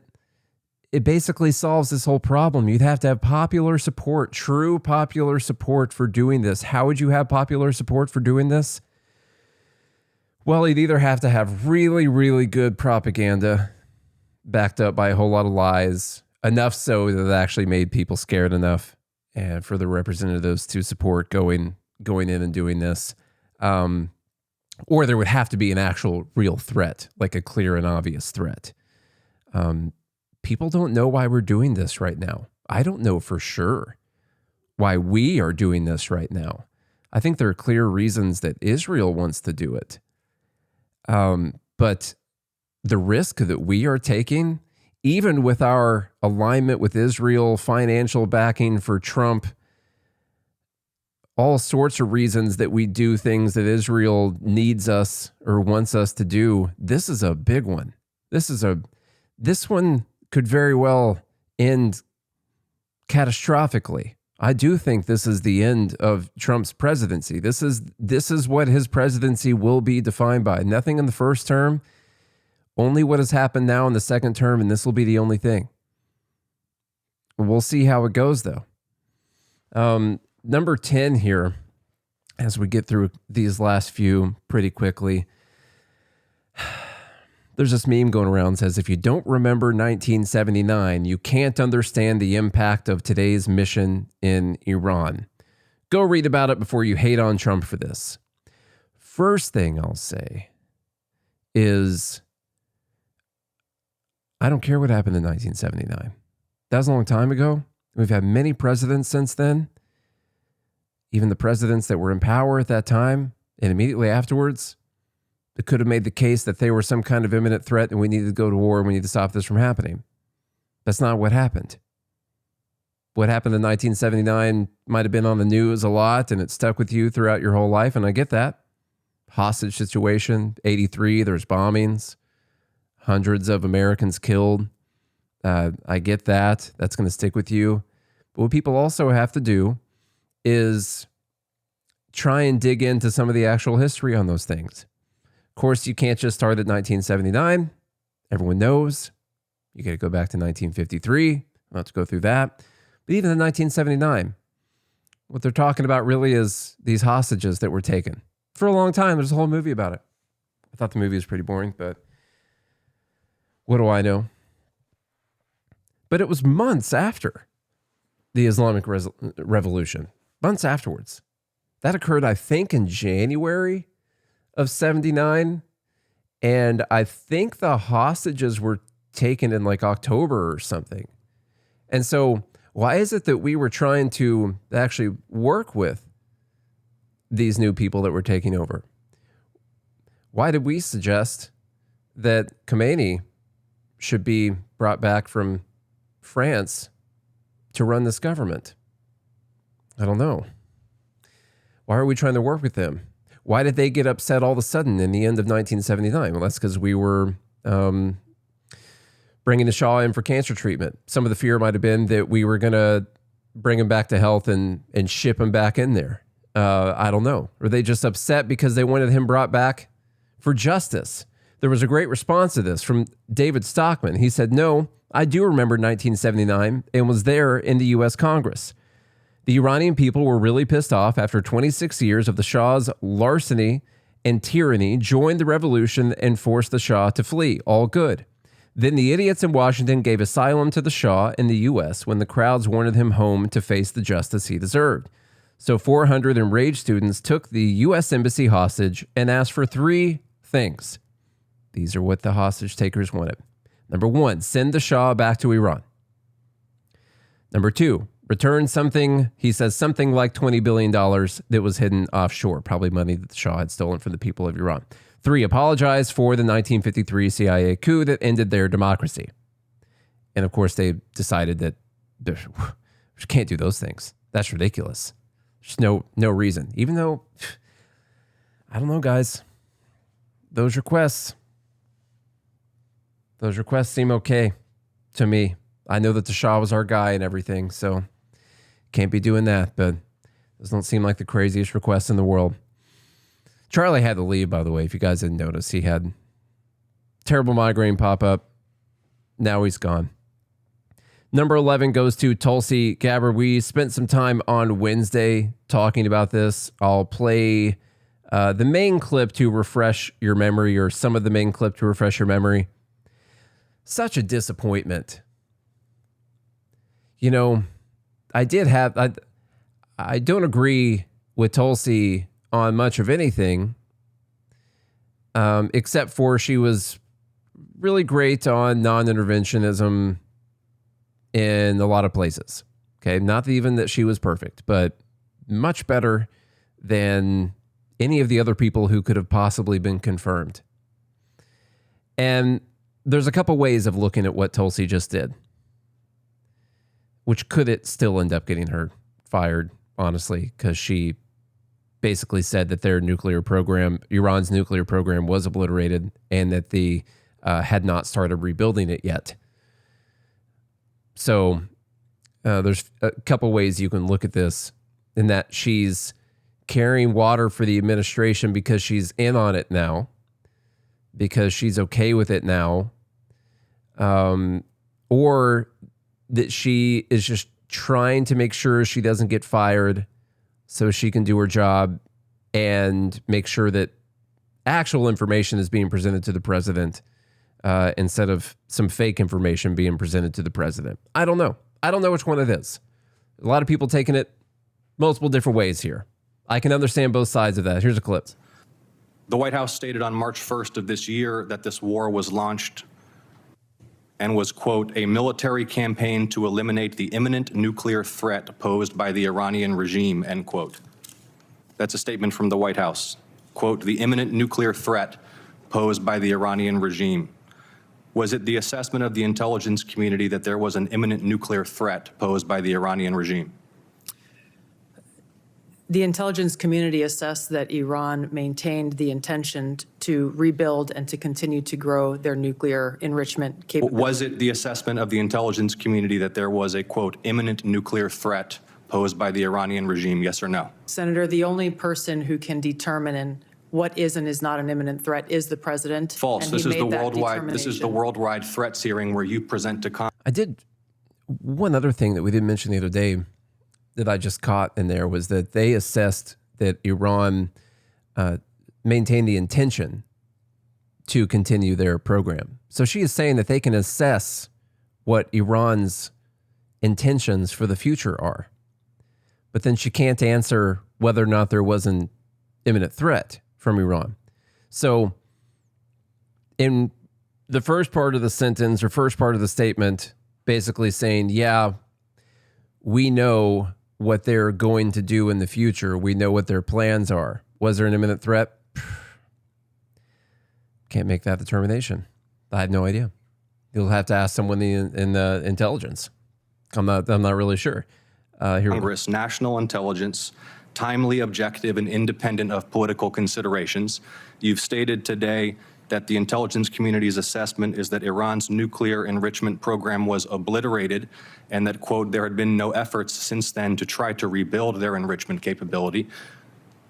it basically solves this whole problem. You'd have to have popular support, true popular support for doing this. How would you have popular support for doing this? Well, you'd either have to have really, really good propaganda backed up by a whole lot of lies, enough so that it actually made people scared enough and for the representatives to support going in and doing this. Or there would have to be an actual real threat, like a clear and obvious threat. People don't know why we're doing this right now. I don't know for sure why we are doing this right now. I think there are clear reasons that Israel wants to do it. But the risk that we are taking, even with our alignment with Israel, financial backing for Trump, all sorts of reasons that we do things that Israel needs us or wants us to do, this is a big one. This one could very well end catastrophically. I do think this is the end of Trump's presidency. This is what his presidency will be defined by. Nothing in the first term, only what has happened now in the second term, and this will be the only thing. We'll see how it goes, though. Number 10 here, as we get through these last few pretty quickly. There's this meme going around that says, if you don't remember 1979, you can't understand the impact of today's mission in Iran. Go read about it before you hate on Trump for this. First thing I'll say is, I don't care what happened in 1979. That was a long time ago. We've had many presidents since then. Even the presidents that were in power at that time and immediately afterwards, that could have made the case that they were some kind of imminent threat and we needed to go to war and we need to stop this from happening. That's not what happened. What happened in 1979 might have been on the news a lot and it stuck with you throughout your whole life, and I get that. Hostage situation, 83, there's bombings, hundreds of Americans killed. I get that. That's going to stick with you. But what people also have to do is try and dig into some of the actual history on those things. Of course, you can't just start at 1979. Everyone knows. You got to go back to 1953. I'll have to go through that. But even in 1979, what they're talking about really is these hostages that were taken. For a long time, there's a whole movie about it. I thought the movie was pretty boring, but what do I know? But it was months after the Islamic Revolution. Months afterwards. That occurred, I think, in January of 79. And I think the hostages were taken in like October or something. And so why is it that we were trying to actually work with these new people that were taking over? Why did we suggest that Khomeini should be brought back from France to run this government? I don't know. Why are we trying to work with them? Why did they get upset all of a sudden in the end of 1979? Well, that's because we were bringing the Shah in for cancer treatment. Some of the fear might have been that we were going to bring him back to health and ship him back in there. I don't know. Were they just upset because they wanted him brought back for justice? There was a great response to this from David Stockman. He said, no, I do remember 1979 and was there in the U.S. Congress. The Iranian people were really pissed off after 26 years of the Shah's larceny and tyranny, joined the revolution and forced the Shah to flee. All good. Then the idiots in Washington gave asylum to the Shah in the U.S. when the crowds wanted him home to face the justice he deserved. So 400 enraged students took the U.S. embassy hostage and asked for 3 things. These are what the hostage takers wanted. Number 1, send the Shah back to Iran. Number 2, return something, he says, something like $20 billion that was hidden offshore, probably money that the Shah had stolen from the people of Iran. 3, apologize for the 1953 CIA coup that ended their democracy. And of course, they decided that we can't do those things. That's ridiculous. There's no reason. Even though, I don't know, guys, those requests seem okay to me. I know that the Shah was our guy and everything, so can't be doing that, but those don't seem like the craziest requests in the world. Charlie had to leave, by the way, if you guys didn't notice. He had terrible migraine pop up. Now he's gone. Number 11 goes to Tulsi Gabbard. We spent some time on Wednesday talking about this. I'll play the main clip to refresh your memory, or some of the main clip to refresh your memory. Such a disappointment. You know, I don't agree with Tulsi on much of anything, except for she was really great on non-interventionism in a lot of places. Okay, not even that she was perfect, but much better than any of the other people who could have possibly been confirmed. And there's a couple ways of looking at what Tulsi just did, which could it still end up getting her fired, honestly, because she basically said that their nuclear program, Iran's nuclear program, was obliterated and that they had not started rebuilding it yet. So there's a couple ways you can look at this, in that she's carrying water for the administration because she's in on it now, because she's okay with it now, or that she is just trying to make sure she doesn't get fired so she can do her job and make sure that actual information is being presented to the president instead of some fake information being presented to the president. I don't know. I don't know which one it is. A lot of people taking it multiple different ways here. I can understand both sides of that. Here's a clip. The White House stated on March 1st of this year that this war was launched and was, quote, a military campaign to eliminate the imminent nuclear threat posed by the Iranian regime, end quote. That's a statement from the White House. Quote, the imminent nuclear threat posed by the Iranian regime. Was it the assessment of the intelligence community that there was an imminent nuclear threat posed by the Iranian regime? The intelligence community assessed that Iran maintained the intention to rebuild and to continue to grow their nuclear enrichment capability. Was it the assessment of the intelligence community that there was a, quote, imminent nuclear threat posed by the Iranian regime, yes or no? Senator, the only person who can determine what is and is not an imminent threat is the president. False. This is the worldwide threats hearing where you present to Congress. I did one other thing that we didn't mention the other day that I just caught in there was that they assessed that Iran maintained the intention to continue their program. So she is saying that they can assess what Iran's intentions for the future are. But then she can't answer whether or not there was an imminent threat from Iran. So in the first part of the sentence or first part of the statement, basically saying, yeah, we know what they're going to do in the future. We know what their plans are. Was there an imminent threat? Can't make that determination. I have no idea. You'll have to ask someone in the intelligence. I'm not really sure. Congress, national intelligence, timely, objective, and independent of political considerations. You've stated today that the intelligence community's assessment is that Iran's nuclear enrichment program was obliterated and that, quote, there had been no efforts since then to try to rebuild their enrichment capability.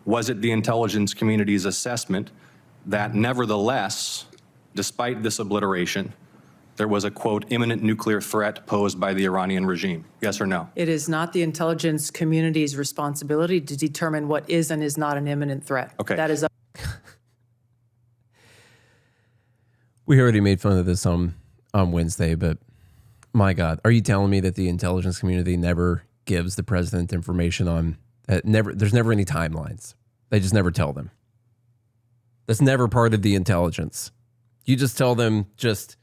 Was it the intelligence community's assessment that nevertheless, despite this obliteration, there was a, quote, imminent nuclear threat posed by the Iranian regime? Yes or no? It is not the intelligence community's responsibility to determine what is and is not an imminent threat. Okay. That is We already made fun of this on Wednesday, but my God, are you telling me that the intelligence community never gives the president information on there's never any timelines? They just never tell them. That's never part of the intelligence. You just tell them just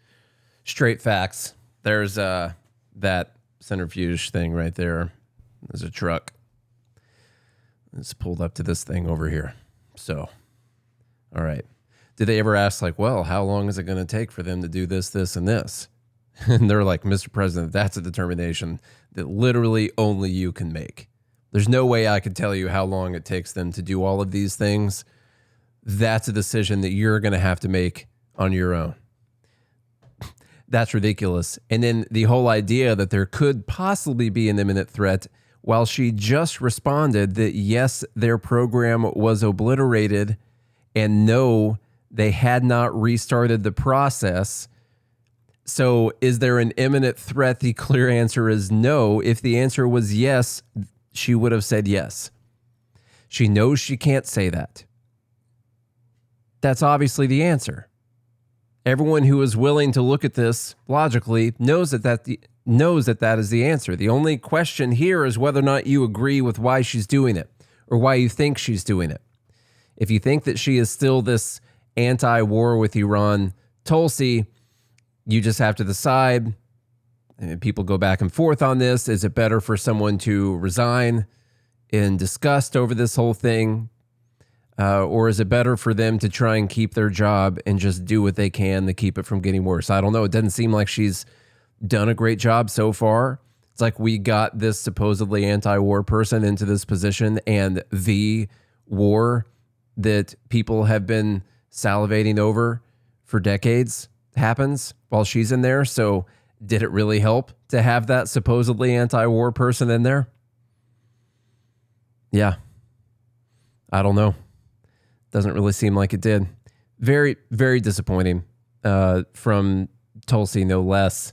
straight facts. There's that centrifuge thing right there. There's a truck. It's pulled up to this thing over here. So, all right. Did they ever ask, like, well, how long is it going to take for them to do this, this, and this? And they're like, Mr. President, that's a determination that literally only you can make. There's no way I could tell you how long it takes them to do all of these things. That's a decision that you're going to have to make on your own. That's ridiculous. And then the whole idea that there could possibly be an imminent threat, while she just responded that, yes, their program was obliterated and no, they had not restarted the process. So is there an imminent threat? The clear answer is no. If the answer was yes, she would have said yes. She knows she can't say that. That's obviously the answer. Everyone who is willing to look at this logically knows that that is the answer. The only question here is whether or not you agree with why she's doing it or why you think she's doing it. If you think that she is still this anti-war with Iran Tulsi, you just have to decide. And people go back and forth on this. Is it better for someone to resign in disgust over this whole thing? Or is it better for them to try and keep their job and just do what they can to keep it from getting worse? I don't know. It doesn't seem like she's done a great job so far. It's like we got this supposedly anti-war person into this position, and the war that people have been salivating over for decades happens while she's in there. So did it really help to have that supposedly anti-war person in there? Yeah. I don't know. Doesn't really seem like it did. Very, very disappointing from Tulsi, no less.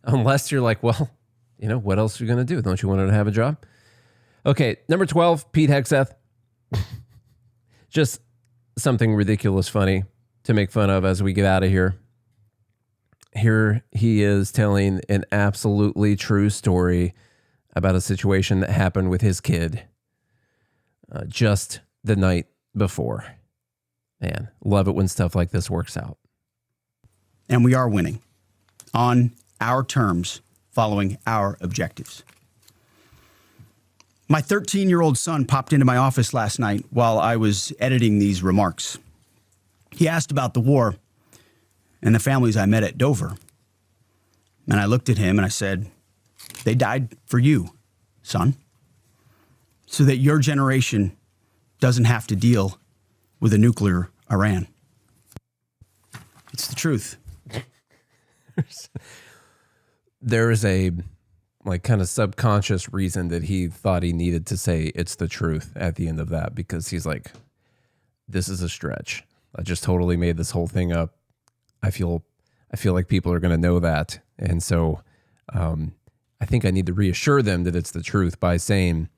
Unless you're like, well, you know, what else are you going to do? Don't you want her to have a job? Okay, number 12, Pete Hegseth. Just something ridiculous funny to make fun of as we get out of here. Here he is telling an absolutely true story about a situation that happened with his kid just the night before. Man, love it when stuff like this works out. And we are winning on our terms, following our objectives. My 13-year-old son popped into my office last night while I was editing these remarks. He asked about the war and the families I met at Dover. And I looked at him and I said, they died for you, son, so that your generation doesn't have to deal with a nuclear Iran. It's the truth. There is a like kind of subconscious reason that he thought he needed to say it's the truth at the end of that, because he's like, this is a stretch. I just totally made this whole thing up. I feel like people are going to know that. And so I think I need to reassure them that it's the truth by saying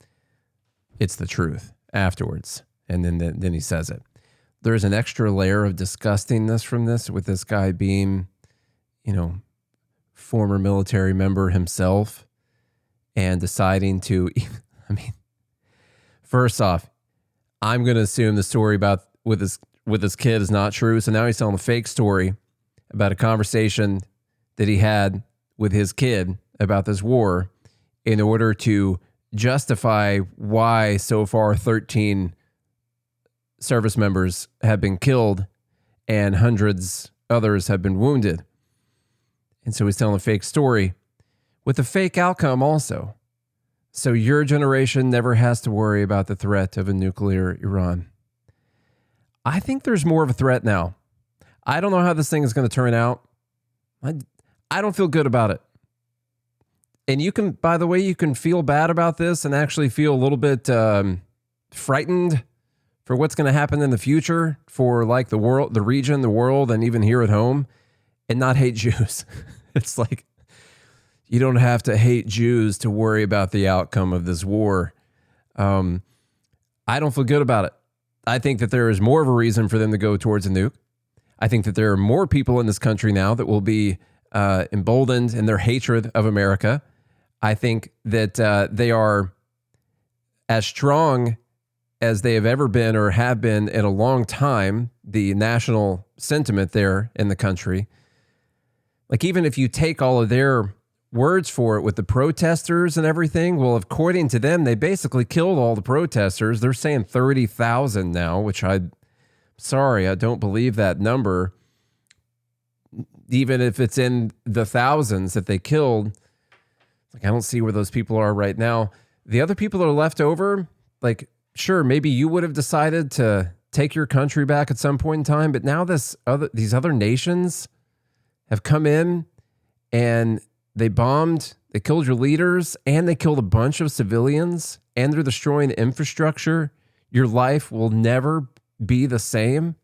it's the truth afterwards. And then he says it. There's an extra layer of disgustingness from this, with this guy being, you know, former military member himself and deciding to, I mean, first off, I'm going to assume the story about with his kid is not true. So now he's telling a fake story about a conversation that he had with his kid about this war in order to justify why so far 13 service members have been killed and hundreds others have been wounded. And so he's telling a fake story with a fake outcome also. So your generation never has to worry about the threat of a nuclear Iran. I think there's more of a threat now. I don't know how this thing is going to turn out. I don't feel good about it. And you can, by the way, you can feel bad about this and actually feel a little bit frightened for what's going to happen in the future for like the world, the region, the world, and even here at home, and not hate Jews. It's like, you don't have to hate Jews to worry about the outcome of this war. I don't feel good about it. I think that there is more of a reason for them to go towards a nuke. I think that there are more people in this country now that will be emboldened in their hatred of America. I think that they are as strong as they have ever been or have been in a long time, the national sentiment there in the country. Like, even if you take all of their words for it with the protesters and everything, well, according to them, they basically killed all the protesters. They're saying 30,000 now, which I don't believe that number. Even if it's in the thousands that they killed, like, I don't see where those people are right now. The other people that are left over, like, sure, maybe you would have decided to take your country back at some point in time, but now these other nations have come in and they bombed, they killed your leaders, and they killed a bunch of civilians, and they're destroying the infrastructure. Your life will never be the same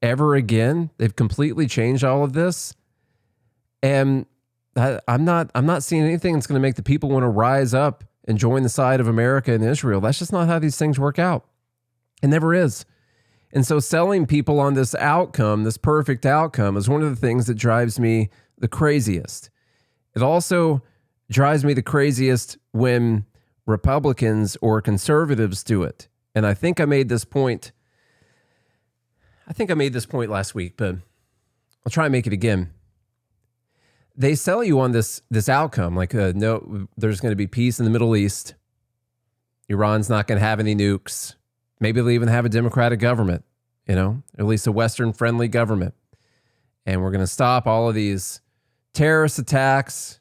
ever again. They've completely changed all of this. And I'm not seeing anything that's going to make the people want to rise up and join the side of America and Israel. That's just not how these things work out. It never is. And so selling people on this outcome, this perfect outcome, is one of the things that drives me the craziest. It also drives me the craziest when Republicans or conservatives do it. And I think I made this point last week, but I'll try and make it again. They sell you on this outcome, like, no, there's going to be peace in the Middle East. Iran's not going to have any nukes. Maybe they'll even have a democratic government, you know, at least a Western-friendly government. And we're going to stop all of these terrorist attacks,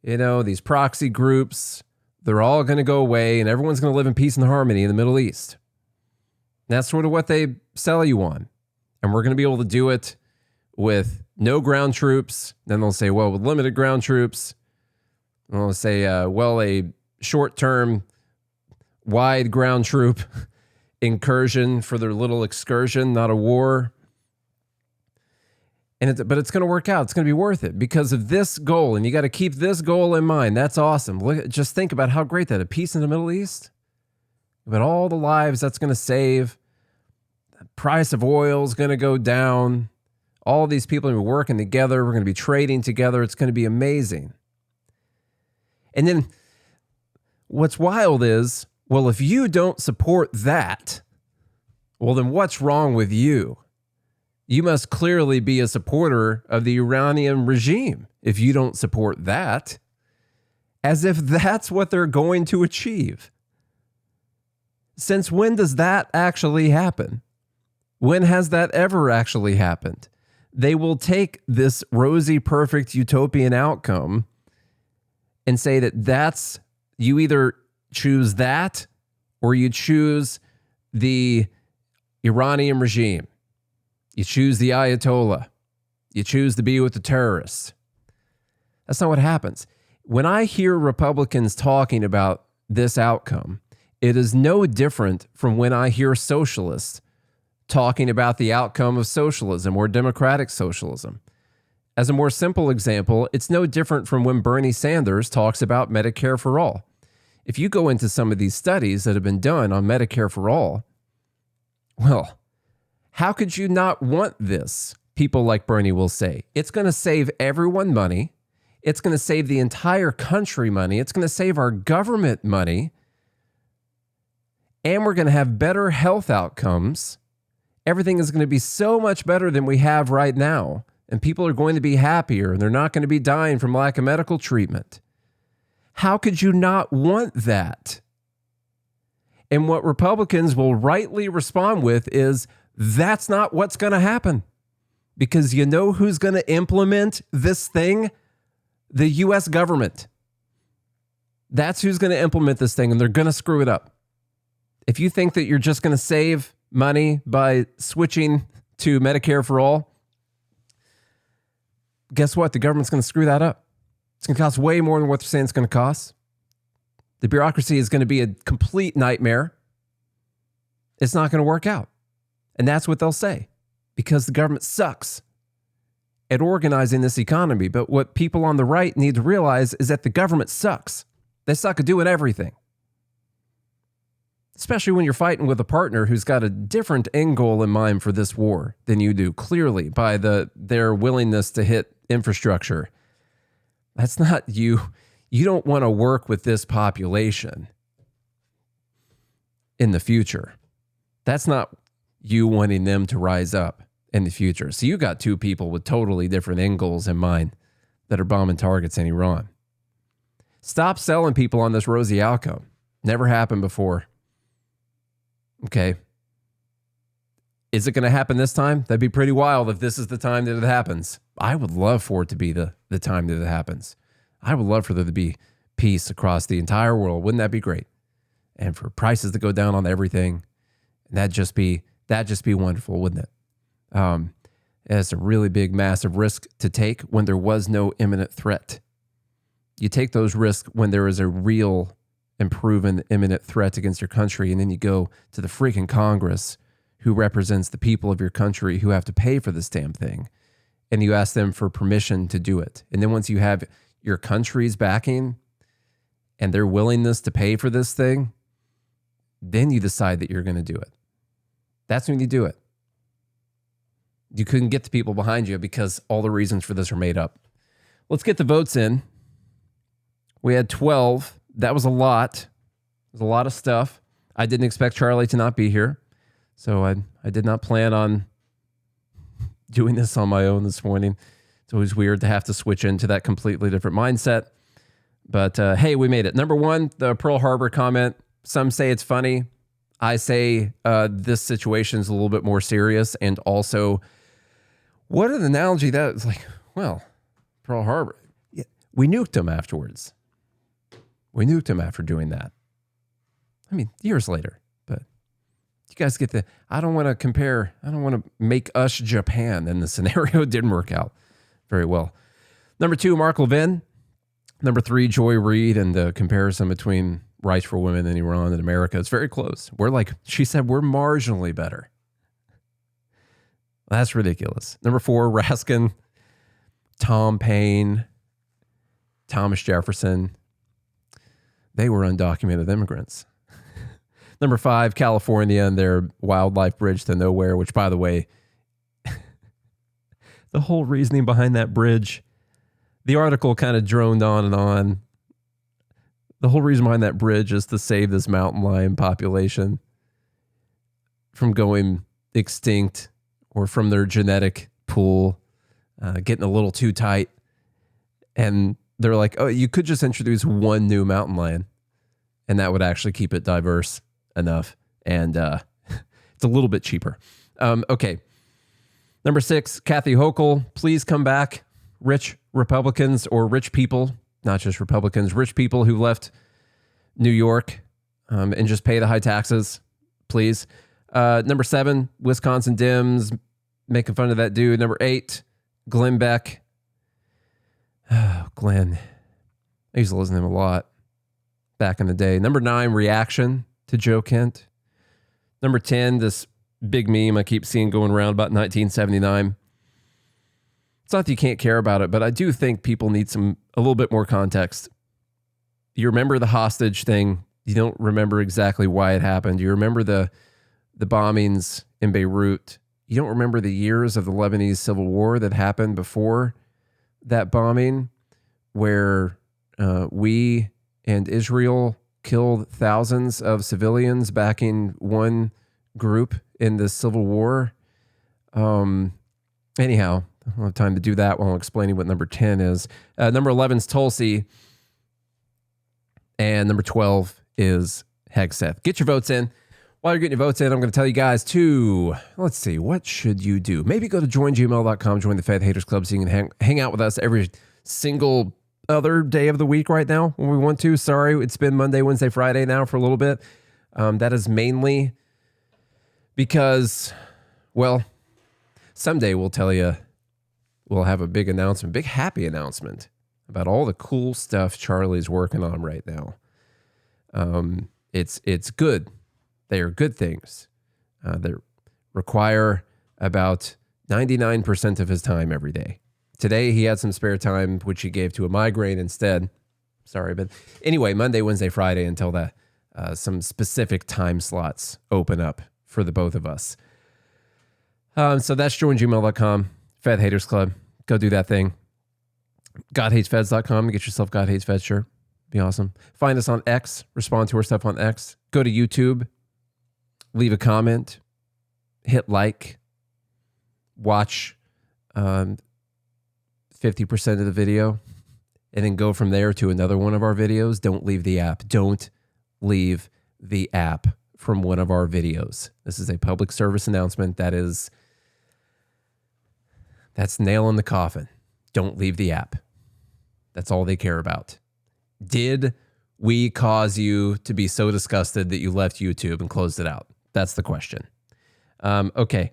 you know, these proxy groups. They're all going to go away, and everyone's going to live in peace and harmony in the Middle East. And that's sort of what they sell you on. And we're going to be able to do it with no ground troops. Then they'll say, well, with limited ground troops. And they'll say, well, a short-term, wide ground troop incursion for their little excursion, not a war. But it's going to work out. It's going to be worth it because of this goal. And you got to keep this goal in mind. That's awesome. Just think about how great that is. Peace in the Middle East. But all the lives that's going to save. The price of oil is going to go down. All these people are going to be working together. We're going to be trading together. It's going to be amazing. And then what's wild is, well, if you don't support that, well, then what's wrong with you? You must clearly be a supporter of the Iranian regime if you don't support that, as if that's what they're going to achieve. Since when does that actually happen? When has that ever actually happened? They will take this rosy, perfect utopian outcome and say that you either choose that or you choose the Iranian regime. You choose the Ayatollah. You choose to be with the terrorists. That's not what happens. When I hear Republicans talking about this outcome, it is no different from when I hear socialists talking about the outcome of socialism or democratic socialism. As a more simple example, it's no different from when Bernie Sanders talks about Medicare for all. If you go into some of these studies that have been done on Medicare for all, well, how could you not want this? People like Bernie will say, it's going to save everyone money. It's going to save the entire country money. It's going to save our government money. And we're going to have better health outcomes. Everything is going to be so much better than we have right now. And people are going to be happier and they're not going to be dying from lack of medical treatment. How could you not want that? And what Republicans will rightly respond with is, that's not what's going to happen. Because you know who's going to implement this thing? The U.S. government. That's who's going to implement this thing, and they're going to screw it up. If you think that you're just going to save money by switching to Medicare for all, guess what? The government's going to screw that up. It's going to cost way more than what they're saying it's going to cost. The bureaucracy is going to be a complete nightmare. It's not going to work out. And that's what they'll say, because the government sucks at organizing this economy. But what people on the right need to realize is that the government sucks. They suck at doing everything. Especially when you're fighting with a partner who's got a different end goal in mind for this war than you do, clearly, by their willingness to hit infrastructure. That's not you. You don't want to work with this population in the future. That's not you wanting them to rise up in the future. So you got two people with totally different end goals in mind that are bombing targets in Iran. Stop selling people on this rosy outcome. Never happened before. Okay. Is it going to happen this time? That'd be pretty wild if this is the time that it happens. I would love for it to be the time that it happens. I would love for there to be peace across the entire world. Wouldn't that be great? And for prices to go down on everything. And that'd just be wonderful, wouldn't it? It's a really big, massive risk to take when there was no imminent threat. You take those risks when there is a real and proven imminent threat against your country, and then you go to the freaking Congress who represents the people of your country who have to pay for this damn thing, and you ask them for permission to do it. And then once you have your country's backing and their willingness to pay for this thing, then you decide that you're going to do it. That's when you do it. You couldn't get the people behind you because all the reasons for this are made up. Let's get the votes in. We had 12. That was a lot. It was a lot of stuff. I didn't expect Charlie to not be here. So I did not plan on doing this on my own this morning. It's always weird to have to switch into that completely different mindset. But hey, we made it. Number one, the Pearl Harbor comment. Some say it's funny. I say this situation is a little bit more serious. And also, what an analogy that is. Like, well, Pearl Harbor. Yeah, we nuked them afterwards. We nuked him after doing that. I mean, years later. But you guys get I don't want to compare. I don't want to make us Japan in the scenario. It didn't work out. very well. Number 2, Mark Levin. Number 3, Joy Reid, and the comparison between rights for women in Iran and America. It's very close. She said, we're marginally better. That's ridiculous. Number 4, Raskin, Tom Paine, Thomas Jefferson. They were undocumented immigrants. Number 5, California and their wildlife bridge to nowhere, which, by the way, the whole reasoning behind that bridge, the article kind of droned on and on. The whole reason behind that bridge is to save this mountain lion population from going extinct or from their genetic pool getting a little too tight. And they're like, oh, you could just introduce one new mountain lion and that would actually keep it diverse enough. And it's a little bit cheaper. Okay. Number 6, Kathy Hochul, please come back. Rich Republicans or rich people, not just Republicans, rich people who left New York and just pay the high taxes, please. Number 7, Wisconsin Dems, making fun of that dude. Number 8, Glenn Beck. Oh, Glenn. I used to listen to him a lot back in the day. Number 9, reaction to Joe Kent. Number 10, this big meme I keep seeing going around about 1979. It's not that you can't care about it, but I do think people need a little bit more context. You remember the hostage thing. You don't remember exactly why it happened. You remember the bombings in Beirut. You don't remember the years of the Lebanese civil war that happened before that bombing, where we and Israel killed thousands of civilians backing one group in the civil war. Anyhow, I don't have time to do that while I'm explaining what number 10 is. Number 11 is Tulsi. And number 12 is Hegseth. Get your votes in. While you're getting your votes in, I'm going to tell you guys let's see, what should you do? Maybe go to joingml.com, join the Fed Haters Club so you can hang out with us every single other day of the week right now when we want to. Sorry, it's been Monday, Wednesday, Friday now for a little bit. That is mainly because, well, someday we'll tell you, we'll have a big announcement, big happy announcement about all the cool stuff Charlie's working on right now. It's good. They are good things. They require about 99% of his time every day. Today he had some spare time, which he gave to a migraine instead. Sorry, but anyway, Monday, Wednesday, Friday until that some specific time slots open up for the both of us. So that's joingml.com. Fed Haters Club. Go do that thing. GodHatesFeds.com to get yourself God Hates Feds shirt. Be awesome. Find us on X. Respond to our stuff on X. Go to YouTube. Leave a comment. Hit like. Watch 50% of the video. And then go from there to another one of our videos. Don't leave the app. Don't leave the app from one of our videos. This is a public service announcement. That's nail in the coffin. Don't leave the app. That's all they care about. Did we cause you to be so disgusted that you left YouTube and closed it out? That's the question. Okay.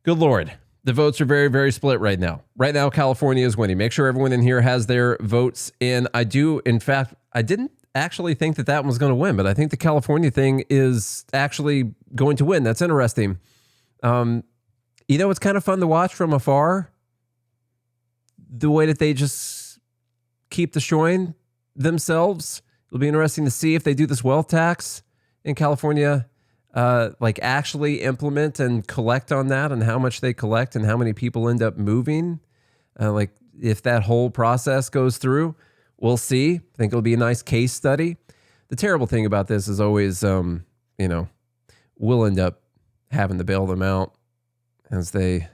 Good Lord. The votes are very, very split right now. Right now, California is winning. Make sure everyone in here has their votes in. I didn't actually think that one was going to win, but I think the California thing is actually going to win. That's interesting. It's kind of fun to watch from afar. The way that they just keep destroying themselves. It'll be interesting to see if they do this wealth tax in California, actually implement and collect on that and how much they collect and how many people end up moving. If that whole process goes through, we'll see. I think it'll be a nice case study. The terrible thing about this is always, we'll end up having to bail them out as they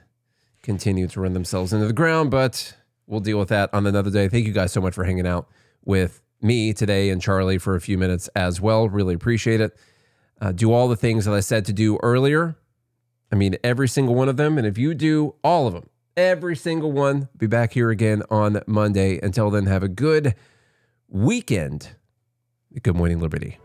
continue to run themselves into the ground, but we'll deal with that on another day. Thank you guys so much for hanging out with me today and Charlie for a few minutes as well. Really appreciate it. Do all the things that I said to do earlier. I mean, every single one of them. And if you do all of them, every single one, be back here again on Monday. Until then, have a good weekend. Good morning, Liberty.